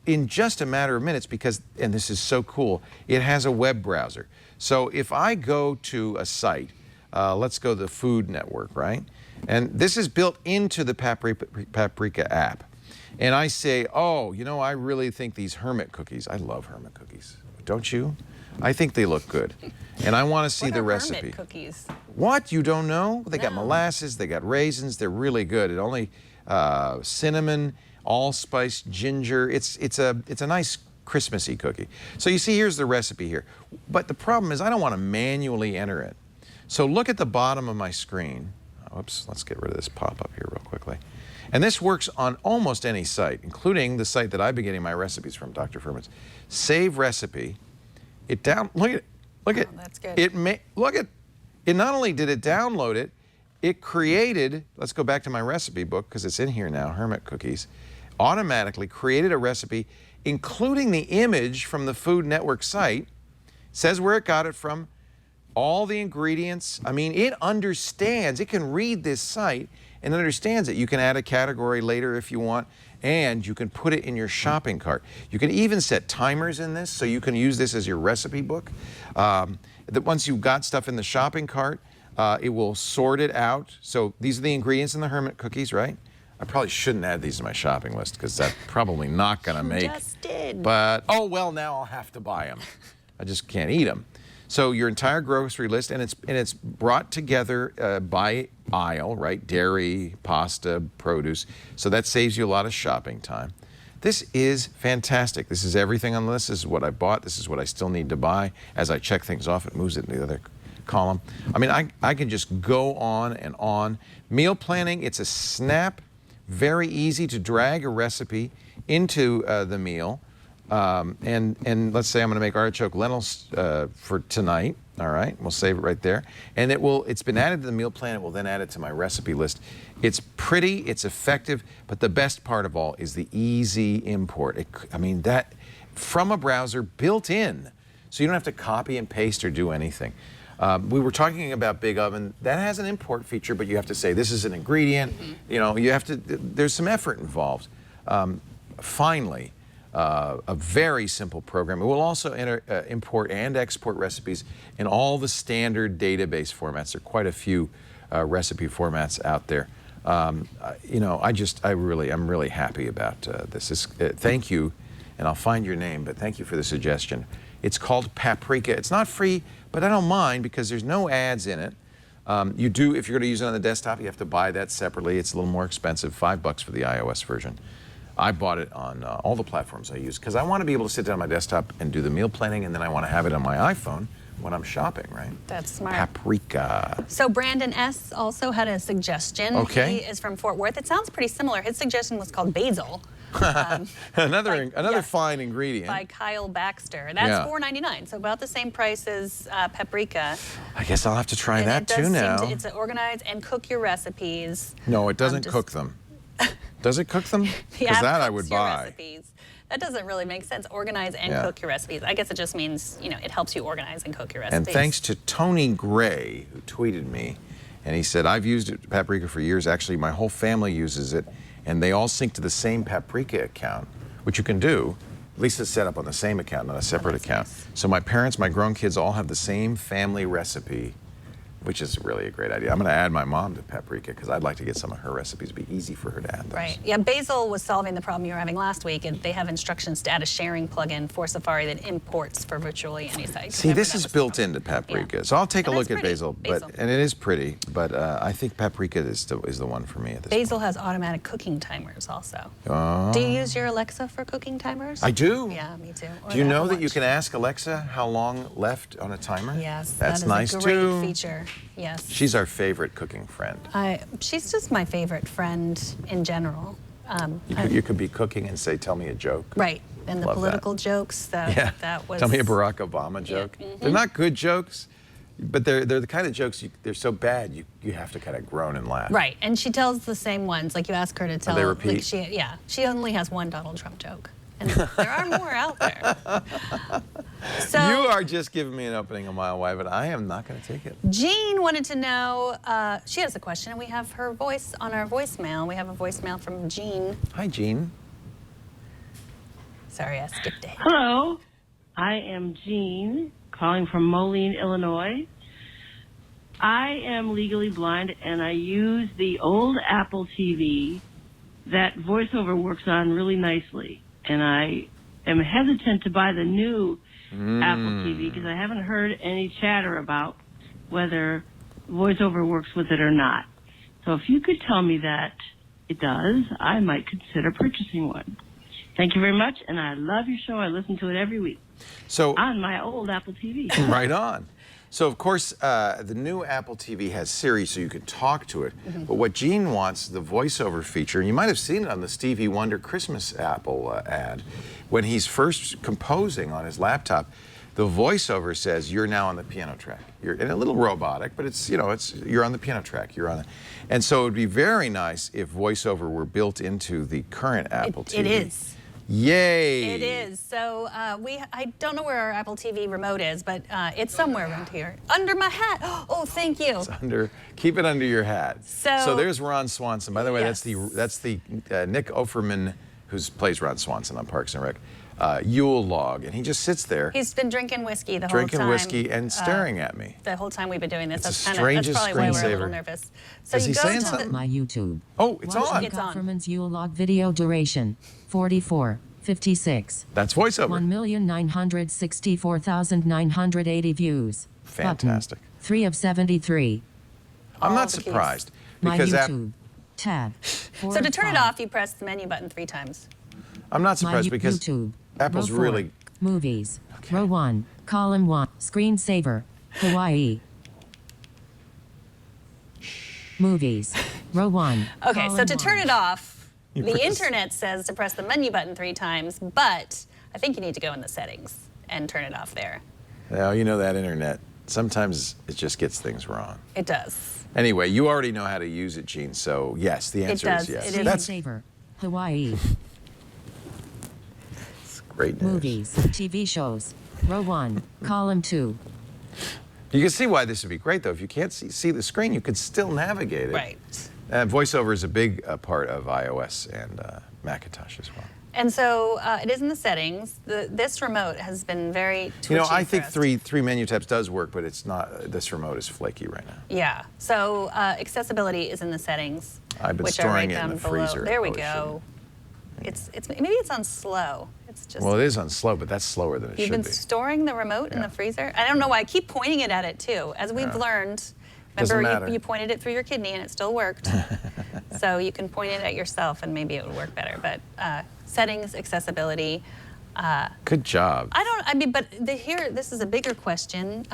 in just a matter of minutes because, and this is so cool, it has a web browser. So if I go to a site, let's go to the Food Network, right? And this is built into the Paprika app. And I say, oh, you know, I really think these Hermit cookies, I love Hermit cookies. Don't you? I think they look good. And I want to see the recipe. Hermit cookies? What? You don't know? They got molasses, they got raisins, they're really good. It only cinnamon, allspice, ginger. It's a nice Christmassy cookie. So you see, here's the recipe here. But the problem is I don't want to manually enter it. So look at the bottom of my screen. Oops, let's get rid of this pop-up here real quickly. And this works on almost any site, including the site that I've been getting my recipes from, Dr. Furman's. Save recipe. Look at it. Look at. Oh, that's good. It not only did it download it, it created, let's go back to my recipe book because it's in here now, Hermit cookies, automatically created a recipe, including the image from the Food Network site, says where it got it from, all the ingredients. I mean, it understands, it can read this site and understands it. You can add a category later if you want, and you can put it in your shopping cart. You can even set timers in this, so you can use this as your recipe book. That once you've got stuff in the shopping cart, it will sort it out. So these are the ingredients in the Hermit cookies, right? I probably shouldn't add these to my shopping list because that's probably not going to make. Just did. But, oh, well, now I'll have to buy them. I just can't eat them. So your entire grocery list, and it's brought together by aisle, right? Dairy, pasta, produce. So that saves you a lot of shopping time. This is fantastic. This is everything on the list. This is what I bought. This is what I still need to buy. As I check things off, it moves it to the other column. I mean, I can just go on and on. Meal planning, it's a snap. Very easy to drag a recipe into the meal. And let's say I'm going to make artichoke lentils for tonight. All right, we'll save it right there. And it's been added to the meal plan. It will then add it to my recipe list. It's pretty, it's effective, but the best part of all is the easy import. I mean, that from a browser built in, so you don't have to copy and paste or do anything. We were talking about Big Oven. That has an import feature, but you have to say this is an ingredient. You know, you have to. There's some effort involved. Finally, a very simple program. It will also import and export recipes in all the standard database formats. There are quite a few recipe formats out there. You know, I'm really happy about this. Thank you, and I'll find your name, but thank you for the suggestion. It's called Paprika. It's not free, but I don't mind because there's no ads in it. You do, if you're going to use it on the desktop, you have to buy that separately. It's a little more expensive, $5 for the iOS version. I bought it on all the platforms I use because I want to be able to sit down on my desktop and do the meal planning, and then I want to have it on my iPhone when I'm shopping, right? That's smart. Paprika. So Brandon S. also had a suggestion. Okay. He is from Fort Worth. It sounds pretty similar. His suggestion was called basil. Another fine ingredient. By Kyle Baxter. That's $4.99, so about the same price as paprika. I guess I'll have to try that too now. It's organize and cook your recipes. No, it doesn't cook them. Does it cook them? Because that I would buy. Recipes. That doesn't really make sense. Organize and cook your recipes. I guess it just means, you know, it helps you organize and cook your recipes. And thanks to Tony Gray, who tweeted me, and he said, I've used paprika for years. Actually, my whole family uses it, and they all sync to the same paprika account, which you can do. At least it's set up on the same account, not a separate account. Nice. So my parents, my grown kids all have the same family recipe, which is really a great idea. I'm going to add my mom to paprika because I'd like to get some of her recipes. It'd be easy for her to add those. Right. Yeah, Basil was solving the problem you were having last week, and they have instructions to add a sharing plugin for Safari that imports for virtually any site. See, this is built into paprika. Yeah. So I'll take a look at Basil, and it is pretty, but I think paprika is the one for me at this point. Basil has automatic cooking timers also. Do you use your Alexa for cooking timers? I do. Yeah, me too. Do you know that you can ask Alexa how long left on a timer? Yes, that's nice too. That is a great feature. Yes. She's our favorite cooking friend. She's just my favorite friend in general. You could be cooking and say, "Tell me a joke." Right, and the political jokes. That was. Tell me a Barack Obama joke. Yeah. Mm-hmm. They're not good jokes, But they're the kind of jokes, they're so bad, you have to kind of groan and laugh. Right, and she tells the same ones. Like you ask her to tell. they repeat? Like she only has one Donald Trump joke, and there are more out there. So You are just giving me an opening a mile wide, but I am not going to take it. Jean wanted to know. She has a question, and we have her voice on our voicemail. We have a voicemail from Jean. Hi, Jean. Sorry, I skipped ahead. Hello, I am Jean, calling from Moline, Illinois. I am legally blind, and I use the old Apple TV that VoiceOver works on really nicely. And I am hesitant to buy the new Apple TV because I haven't heard any chatter about whether VoiceOver works with it or not. So if you could tell me that it does, I might consider purchasing one. Thank you very much, and I love your show. I listen to it every week So, on my old Apple TV. right on. So, of course, the new Apple TV has Siri, so you could talk to it. But what Jean wants, the voiceover feature, and you might have seen it on the Stevie Wonder Christmas Apple ad, when he's first composing on his laptop, the voiceover says, "You're now on the piano track." You're a little robotic, but it's you're on the piano track. You're on it, and so it would be very nice if voiceover were built into the current Apple TV. It is. Yay! It is. So I don't know where our Apple TV remote is, but it's somewhere around here. Under my hat. Oh, thank you. Keep it under your hat. So there's Ron Swanson. By the way, yes. that's the Nick Offerman, who plays Ron Swanson on Parks and Rec, Yule log, and he just sits there. He's been drinking whiskey the whole time. Drinking whiskey and staring at me. The whole time we've been doing this. It's That's the probably strangest why we're a little screensaver. nervous. So Is you he go saying to something? My YouTube. Oh, it's on. It's on. Offerman's Yule log video duration 44:56. That's voiceover. 1,964,980 views. Fantastic. Button. 3 of 73. I'm All not the keys. surprised My because YouTube. Tab. So to turn it off, you press the menu button 3 times. I'm not My surprised because YouTube. Apple's Row 4. really. Movies. Okay. Row 1. Column 1. Screensaver. Hawaii. Movies. Row 1. Okay, so to turn it off, You the press- internet says to press the menu button 3 times, but I think you need to go in the settings and turn it off there. Well, you know that internet. Sometimes it just gets things wrong. It does. Anyway, you already know how to use it, Gene. So yes, the answer does. is yes. It is. That's Screensaver. Hawaii. great news. Movies. TV shows. Row 1. Column 2. You can see why this would be great, though. If you can't see the screen, you could still navigate it. Right. VoiceOver is a big part of iOS and Macintosh as well. And so it is in the settings. This remote has been very twitchy. You know, I think for us. three menu tabs does work, but it's not. This remote is flaky right now. Yeah. So accessibility is in the settings. I've been which are storing right it in down the below. freezer. There we Probably go. Maybe it's on slow. It's just. Well, it is on slow, but that's slower than it You've should been be. storing the remote in the freezer? I don't know why. I keep pointing it at it, too. As we've learned, Doesn't remember matter. you pointed it through your kidney and it still worked. So you can point it at yourself and maybe it would work better. But settings, accessibility. Good job. But this is a bigger question.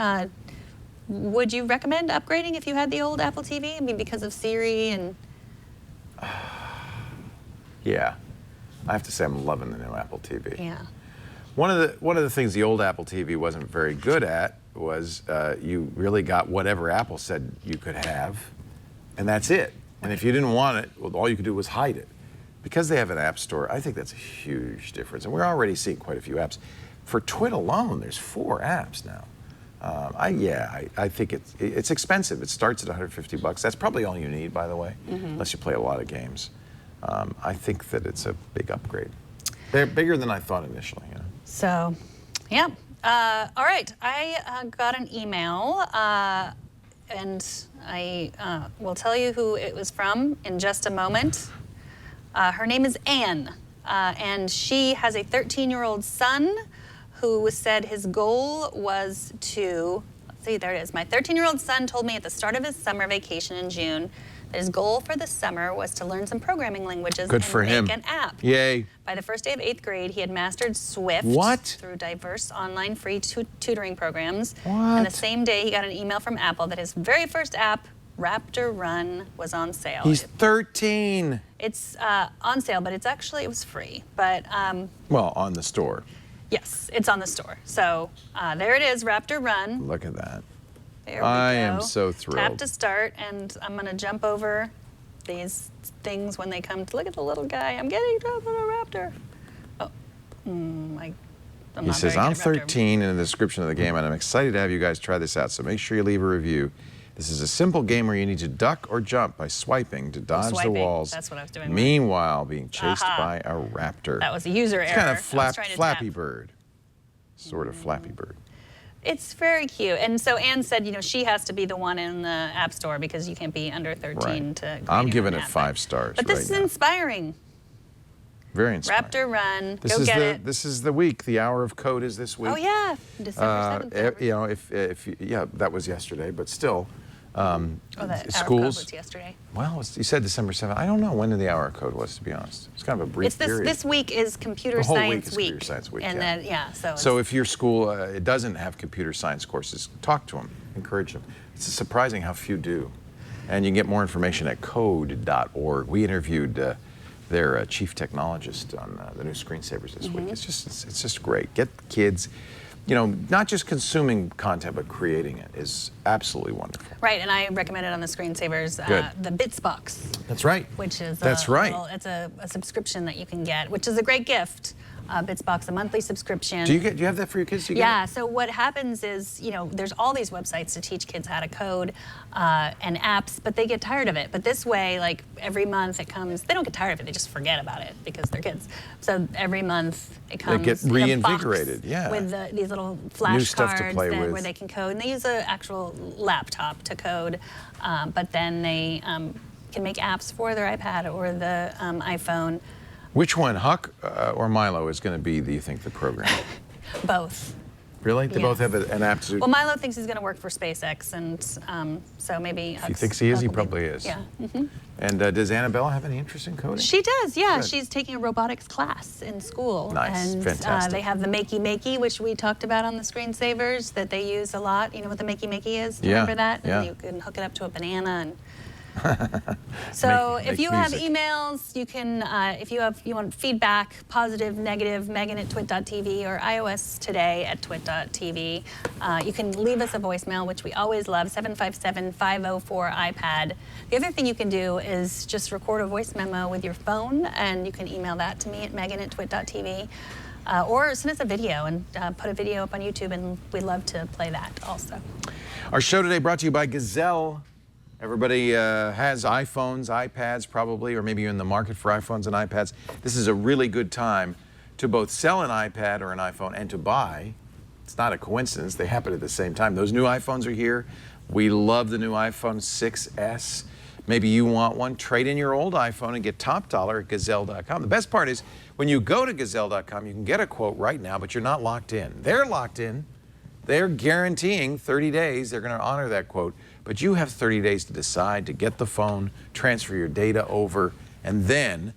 Would you recommend upgrading if you had the old Apple TV? I mean, because of Siri and... Yeah, I have to say I'm loving the new Apple TV. Yeah. One of the things the old Apple TV wasn't very good at was you really got whatever Apple said you could have, and that's it. And if you didn't want it, well, all you could do was hide it. Because they have an app store, I think that's a huge difference. And we're already seeing quite a few apps. For Twit alone, there's 4 apps now. I think it's expensive. It starts at $150. That's probably all you need, by the way, unless you play a lot of games. I think that it's a big upgrade. They're bigger than I thought initially. You know? So, yeah. All right. I got an email, and I will tell you who it was from in just a moment. Her name is Anne, and she has a 13-year-old son who said his goal was to, let's see, there it is. My 13-year-old son told me at the start of his summer vacation in June that his goal for the summer was to learn some programming languages Good for him. make an app. Yay. By the first day of 8th grade, he had mastered Swift through diverse online free tutoring programs. And the same day, he got an email from Apple that his very first app, Raptor Run, was on sale. He's 13. It's on sale, but it was free. But Well, on the store. yes, it's on the store. So there it is, Raptor Run. Look at that. There we go. I am so thrilled. Tap to start, and I'm going to jump over these things when they come to look at the little guy. I'm getting to the raptor. Oh, He says, I'm 13 in the description of the game, and I'm excited to have you guys try this out, so make sure you leave a review. This is a simple game where you need to duck or jump by swiping to dodge the walls. That's what I was doing. Meanwhile, being chased by a raptor. That was a user error. It's kind of Flappy tap. Bird. Sort of Flappy Bird. It's very cute. And so Anne said, you know, she has to be the one in the App Store because you can't be under 13 Right. to create I'm your giving own it app. 5 stars But this right is now. inspiring. Very inspiring. Raptor Run. This Go is get it. This is the week. The hour of code is this week. Oh, yeah. December 7th. You know, if yeah, that was yesterday, but still. Oh, that hour schools. code was yesterday. Well, you said December 7th. I don't know when the hour code was, to be honest. It's kind of a brief It's period. this week is Computer The whole Science week is Computer Science Week, And yeah. then, yeah, so. So if your school it doesn't have computer science courses, talk to them, encourage them. It's surprising how few do. And you can get more information at code.org. We interviewed their chief technologist on the new screensavers this week. It's just great. Get kids, you know, not just consuming content, but creating it is absolutely wonderful. Right, and I recommend it on the screensavers, Good. the Bits box. That's right. Which is That's right. it's a subscription that you can get, which is a great gift. Bits box, a monthly subscription. Do you have that for your kids? Do you Yeah, get it? so what happens is, you know, there's all these websites to teach kids how to code and apps, but they get tired of it. But this way, like every month it comes, they don't get tired of it, they just forget about it because they're kids. So every month it comes get in a reinvigorated, box yeah. with these little New stuff to flashcards play with. where they can code. And they use an actual laptop to code, but then they can make apps for their iPad or the iPhone. Which one, Huck or Milo, is going to be, do you think, the program? Both. Really? They both Yes. have an app to... Well, Milo thinks he's going to work for SpaceX, and so maybe. If he thinks he is, he probably is. Yeah. And does Annabella have any interest in coding? She does, yeah. Good. She's taking a robotics class in school. Nice, And fantastic. they have the Makey, which we talked about on the screensavers, that they use a lot. You know what the Makey is? Do you Yeah, remember that? yeah. And you can hook it up to a banana and. So Make if you have music. emails, you can, if you want feedback, positive, negative, Megan@twit.tv or iOS today at twit.tv. You can leave us a voicemail, which we always love, 757-504-iPad. The other thing you can do is just record a voice memo with your phone, and you can email that to me at Megan@twit.tv. Or send us a video and put a video up on YouTube, and we'd love to play that also. Our show today brought to you by Gazelle. Everybody has iPhones, iPads probably, or maybe you're in the market for iPhones and iPads. This is a really good time to both sell an iPad or an iPhone and to buy. It's not a coincidence. They happen at the same time. Those new iPhones are here. We love the new iPhone 6S. Maybe you want one. Trade in your old iPhone and get top dollar at Gazelle.com. The best part is when you go to Gazelle.com, you can get a quote right now, but you're not locked in. They're locked in. They're guaranteeing 30 days. They're going to honor that quote. But you have 30 days to decide to get the phone, transfer your data over, and then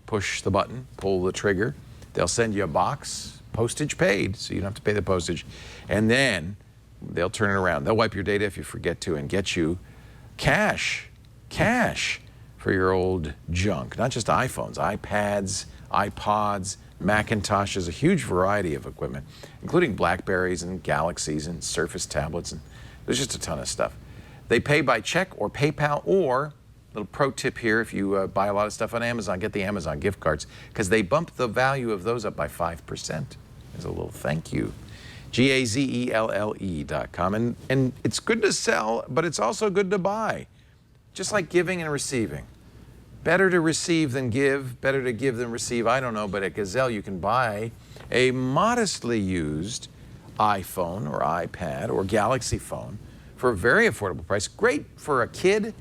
push the button, pull the trigger. They'll send you a box, postage paid, so you don't have to pay the postage. And then they'll turn it around. They'll wipe your data if you forget to and get you cash for your old junk. Not just iPhones, iPads, iPods, Macintoshes, a huge variety of equipment, including Blackberries and Galaxies and Surface tablets. And there's just a ton of stuff. They pay by check or PayPal, or, little pro tip here, if you buy a lot of stuff on Amazon, get the Amazon gift cards, because they bump the value of those up by 5%. As a little thank you. GAZELLE.com. And it's good to sell, but it's also good to buy. Just like giving and receiving. Better to receive than give, better to give than receive, I don't know, but at Gazelle you can buy a modestly used iPhone or iPad or Galaxy phone for a very affordable price. Great for a kid,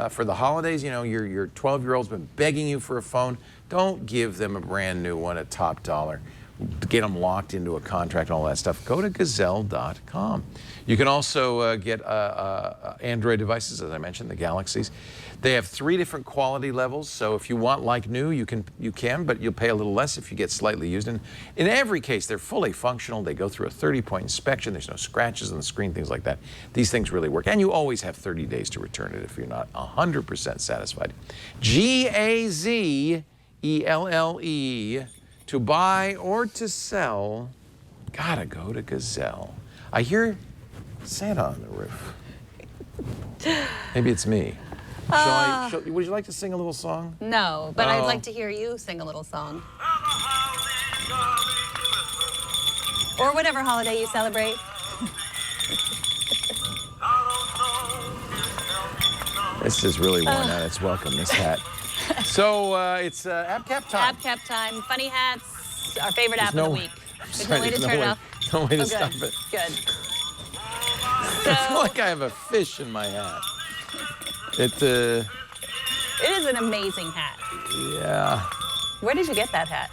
for the holidays. You know, your 12-year-old's been begging you for a phone. Don't give them a brand new one at top dollar. Get them locked into a contract and all that stuff. Go to Gazelle.com. You can also get Android devices, as I mentioned, the Galaxies. They have 3 different quality levels, so if you want like new, you can, but you'll pay a little less if you get slightly used. And in every case, they're fully functional. They go through a 30-point inspection. There's no scratches on the screen, things like that. These things really work. And you always have 30 days to return it if you're not 100% satisfied. GAZELLE. To buy or to sell, gotta go to Gazelle. I hear Santa on the roof. Maybe it's me. Would you like to sing a little song? No, but I'd Oh. like to hear you sing a little song. Or whatever holiday you celebrate. This is really worn out. It's welcome, this hat. So it's app cap time. App cap time. Funny hats. Our favorite app no- of the week. There's no Sorry, way to there's turn no it way- off. no way to Oh, stop good. it. Good. I feel So like I have a fish in my hat. it is an amazing hat. Yeah. Where did you get that hat?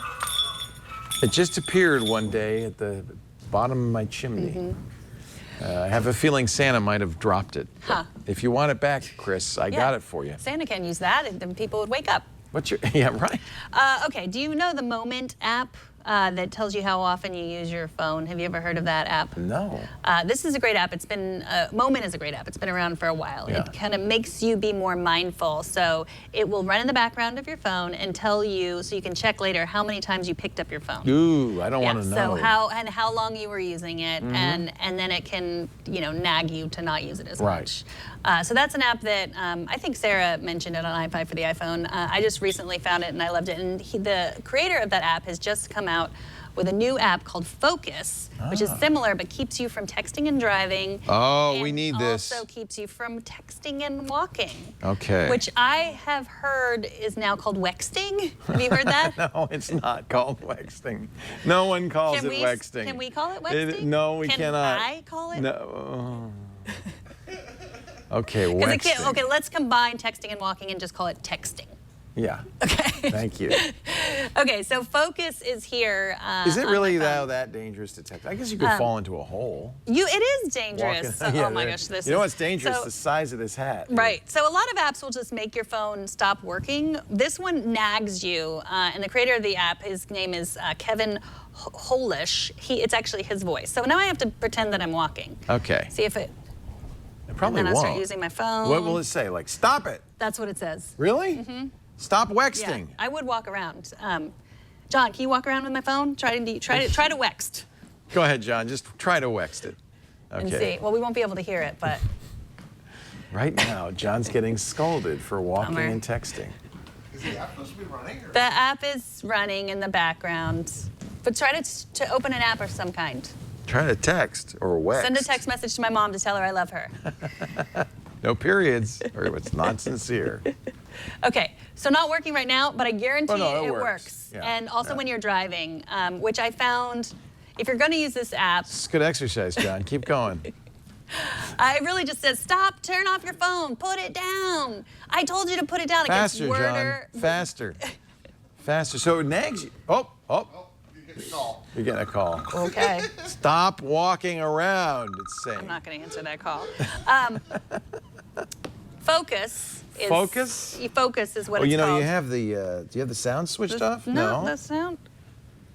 It just appeared one day at the bottom of my chimney. Mm-hmm. I have a feeling Santa might have dropped it. Huh. If you want it back, Chris, I got it for you. Santa can use that, and then people would wake up. What's your? Yeah, right. Okay, do you know the Moment app that tells you how often you use your phone? Have you ever heard of that app? No. This is a great app. It's been, Moment is a great app. It's been around for a while. Yeah. It kind of makes you be more mindful. So it will run in the background of your phone and tell you, so you can check later how many times you picked up your phone. Ooh, I don't want to know. So how long you were using it, and then it can nag you to not use it as Right. much. So that's an app that I think Sarah mentioned it on i5 for the iPhone. I just recently found it and I loved it. And the creator of that app has just come out with a new app called Focus, which is similar but keeps you from texting and driving. Oh, we and need this. Also keeps you from texting and walking. Okay. Which I have heard is now called wexting. Have you heard that? No, it's not called wexting. No one calls it wexting. Can we call it wexting? No, we cannot. Can I call it? No. Okay, 'Cause it wexting. can't, okay, let's combine texting and walking and just call it texting. Yeah. Okay. Thank you. Okay, so Focus is here. Is it on really my phone. that dangerous to text? I guess you could fall into a hole. It is dangerous. Walking- yeah, Oh my there- gosh, this. You know is- what's dangerous? so- The size of this hat. Right. So a lot of apps will just make your phone stop working. This one nags you, and the creator of the app, his name is Kevin Holish. It's actually his voice. So now I have to pretend that I'm walking. Okay. See if it. It probably And then won't. I start using my phone. What will it say? Like, stop it. That's what it says. Really? Mm-hmm. Stop Yeah, wexting. I would walk around. John, can you walk around with my phone? Try to wext Go ahead, John. Just try to wext it. Okay. and see. Well, we won't be able to hear it, but Right now, John's getting scolded for walking Bummer. and texting. Is the app supposed to be running? Or? the app is running in the background. But try to open an app of some kind. Try to text or wext. Send a text message to my mom to tell her I love her. No periods, or it's not sincere. Okay, so not working right now, but I guarantee Oh, no, it it works. works. Yeah, And also yeah. when you're driving, which I found, if you're going to use this app, It's good exercise, John. Keep going. I really just said, stop, turn off your phone, put it down. I told you to put it down. It Faster, gets John. worder. Faster. Faster. So it nags you. Oh. Oh, you get a call. You're getting a call. Okay, Stop walking around, it's saying. I'm not going to answer that call. Focus is... Focus? Focus is what Oh, it's you know, called. you have the, do you have the sound switched off? No, the sound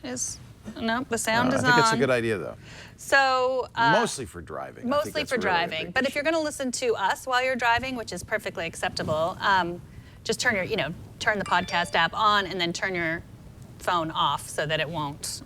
is... No, the sound I is think on. it's a good idea, though. So... Mostly for driving. I think Mostly that's for really a driving. big But if issue. you're going to listen to us while you're driving, which is perfectly acceptable, just turn the podcast app on and then turn your phone off so that it won't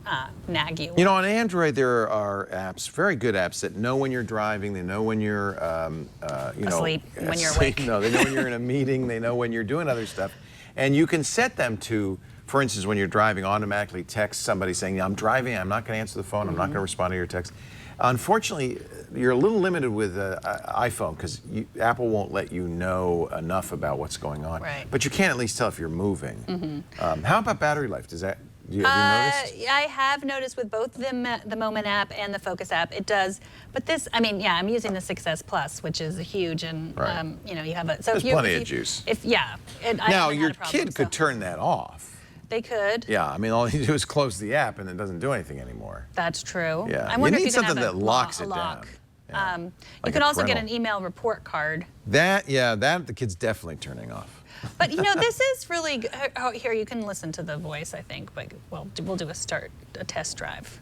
nag you. You know, on Android, there are apps, very good apps, that know when you're driving. They know when you're, Asleep, when you're asleep. awake. No, they know when you're in a meeting. They know when you're doing other stuff. And you can set them to, for instance, when you're driving, automatically text somebody saying, I'm driving, I'm not going to answer the phone, I'm not going to respond to your text. Unfortunately, you're a little limited with iPhone because Apple won't let you know enough about what's going on. Right. But you can at least tell if you're moving. How about battery life? Have you noticed? I have noticed with both the Moment app and the Focus app, it does. But this, I'm using the 6S Plus, which is huge, and Right. you have a. So There's plenty of juice. I Now, haven't had your a problem, kid could so- turn that off. They could. Yeah, I mean, all you do is close the app and it doesn't do anything anymore. That's true. Yeah. I You wonder need if you can something have that a locks a it lock. down. Yeah. You Like could a also get an parental. email report card. That the kid's definitely turning off. But this is really good. Oh, here, you can listen to the voice, I think. But we'll do a test drive.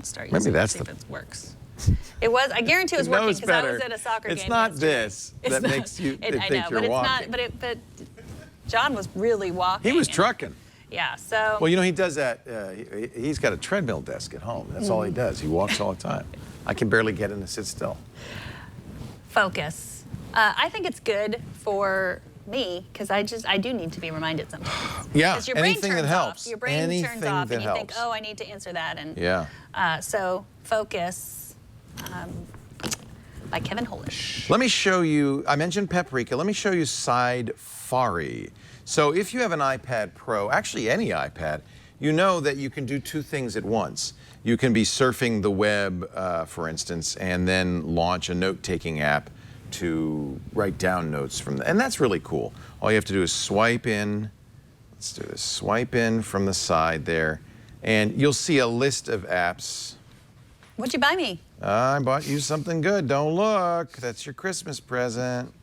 Start Maybe using that's it, see the- if it works. It was. I guarantee it was It working knows because I better. was at a soccer game. It's not yesterday. this It's that not- makes you I think know, you're but walking. it's not. But John was really walking. He was and- trucking. Yeah. So. Well, he does that. He's got a treadmill desk at home. That's all he does. He walks all the time. I can barely get him to sit still. Focus. I think it's good for me because I do need to be reminded sometimes. Yeah, Because your brain anything turns that helps. off. Your brain Anything turns off, that and you think, helps. oh, I need to answer that, and Yeah. so focus. By Kevin Holish. Let me show you, I mentioned Paprika, let me show you Safari. So if you have an iPad Pro, actually any iPad, you know that you can do two things at once. You can be surfing the web, for instance, and then launch a note-taking app to write down notes from and that's really cool. All you have to do is swipe in, let's do this, swipe in from the side there, and you'll see a list of apps. What'd you buy me? I bought you something good. Don't look. That's your Christmas present.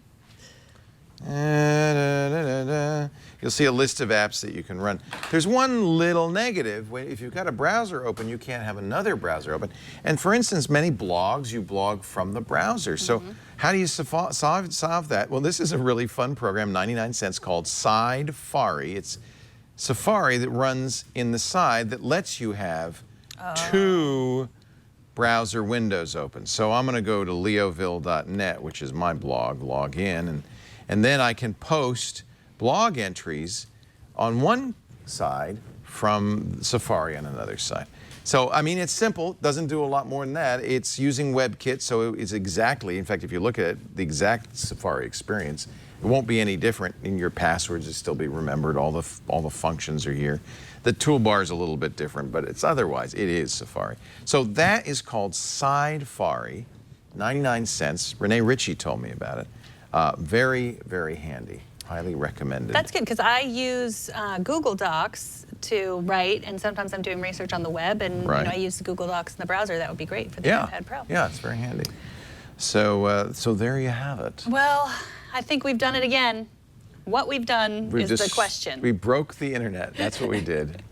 You'll see a list of apps that you can run. There's one little negative. If you've got a browser open, you can't have another browser open. And for instance, many blogs, you blog from the browser. So how do you solve that? Well, this is a really fun program, 99 cents, called Safari. It's Safari that runs in the side that lets you have two browser windows open. So I'm going to go to leoville.net, which is my blog, log in, and then I can post blog entries on one side from Safari on another side. So, I mean, it's simple, doesn't do a lot more than that. It's using WebKit, so it's exactly, in fact, if you look at it, the exact Safari experience, it won't be any different. In your passwords will still be remembered, all the functions are here. The toolbar is a little bit different, but it's otherwise, it is Safari. So that is called Safari, 99 cents. Renee Ritchie told me about it. Very, very handy. Highly recommended. That's good because I use Google Docs to write, and sometimes I'm doing research on the web, and you know, I use the Google Docs in the browser. That would be great for the iPad Pro. Yeah, it's very handy. So, so there you have it. Well, I think we've done it again. What we've done is the question. We broke the internet. That's what we did.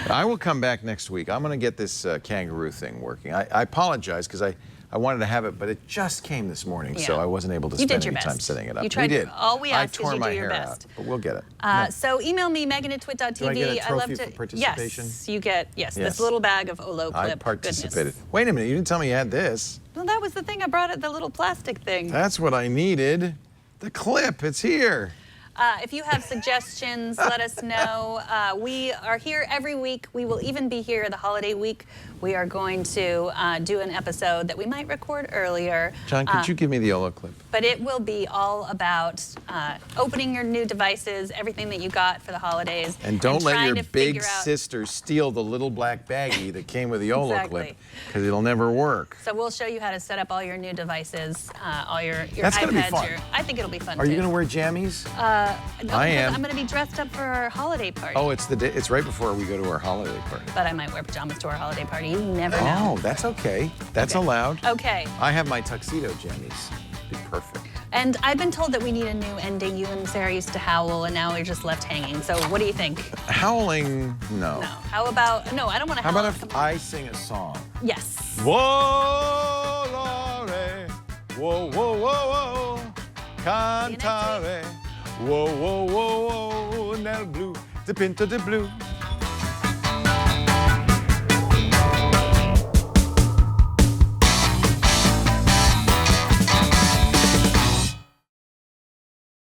I will come back next week. I'm going to get this kangaroo thing working. I apologize because I wanted to have it, but it just came this morning, so I wasn't able to spend any time setting it up. You tried. We did. All we asked I tore is you my do your hair best. out, but we'll get it. So email me, megan@twit.tv. Do I get a trophy I love to, for participation? Yes, you get this little bag of Olo clip. I participated. Goodness. Wait a minute, you didn't tell me you had this. Well, that was the thing I brought, the little plastic thing. That's what I needed. The clip, it's here. If you have suggestions, let us know. We are here every week. We will even be here the holiday week. We are going to do an episode that we might record earlier. John, could you give me the Olo clip? But it will be all about opening your new devices, everything that you got for the holidays. And don't let trying your to big figure out- sister steal the little black baggie that came with the Olo Exactly. clip, because it'll never work. So we'll show you how to set up all your new devices, all your That's iPads. gonna be fun. I think it'll be fun Are too. you going to wear jammies? No, I because am. I'm going to be dressed up for our holiday party. Oh, it's right before we go to our holiday party. But I might wear pajamas to our holiday party. You never know. Oh, that's okay. That's allowed. Okay. I have my tuxedo jammies. Be perfect. And I've been told that we need a new ending. You and Sarah used to howl, and now we're just left hanging. So what do you think? Howling, no. No. How about, no, I don't want to How howl. about if I sing a song? Yes. Whoa, Lore, whoa, whoa, whoa, whoa, cantare, whoa, whoa, whoa, whoa, nel blu, dipinto di blu.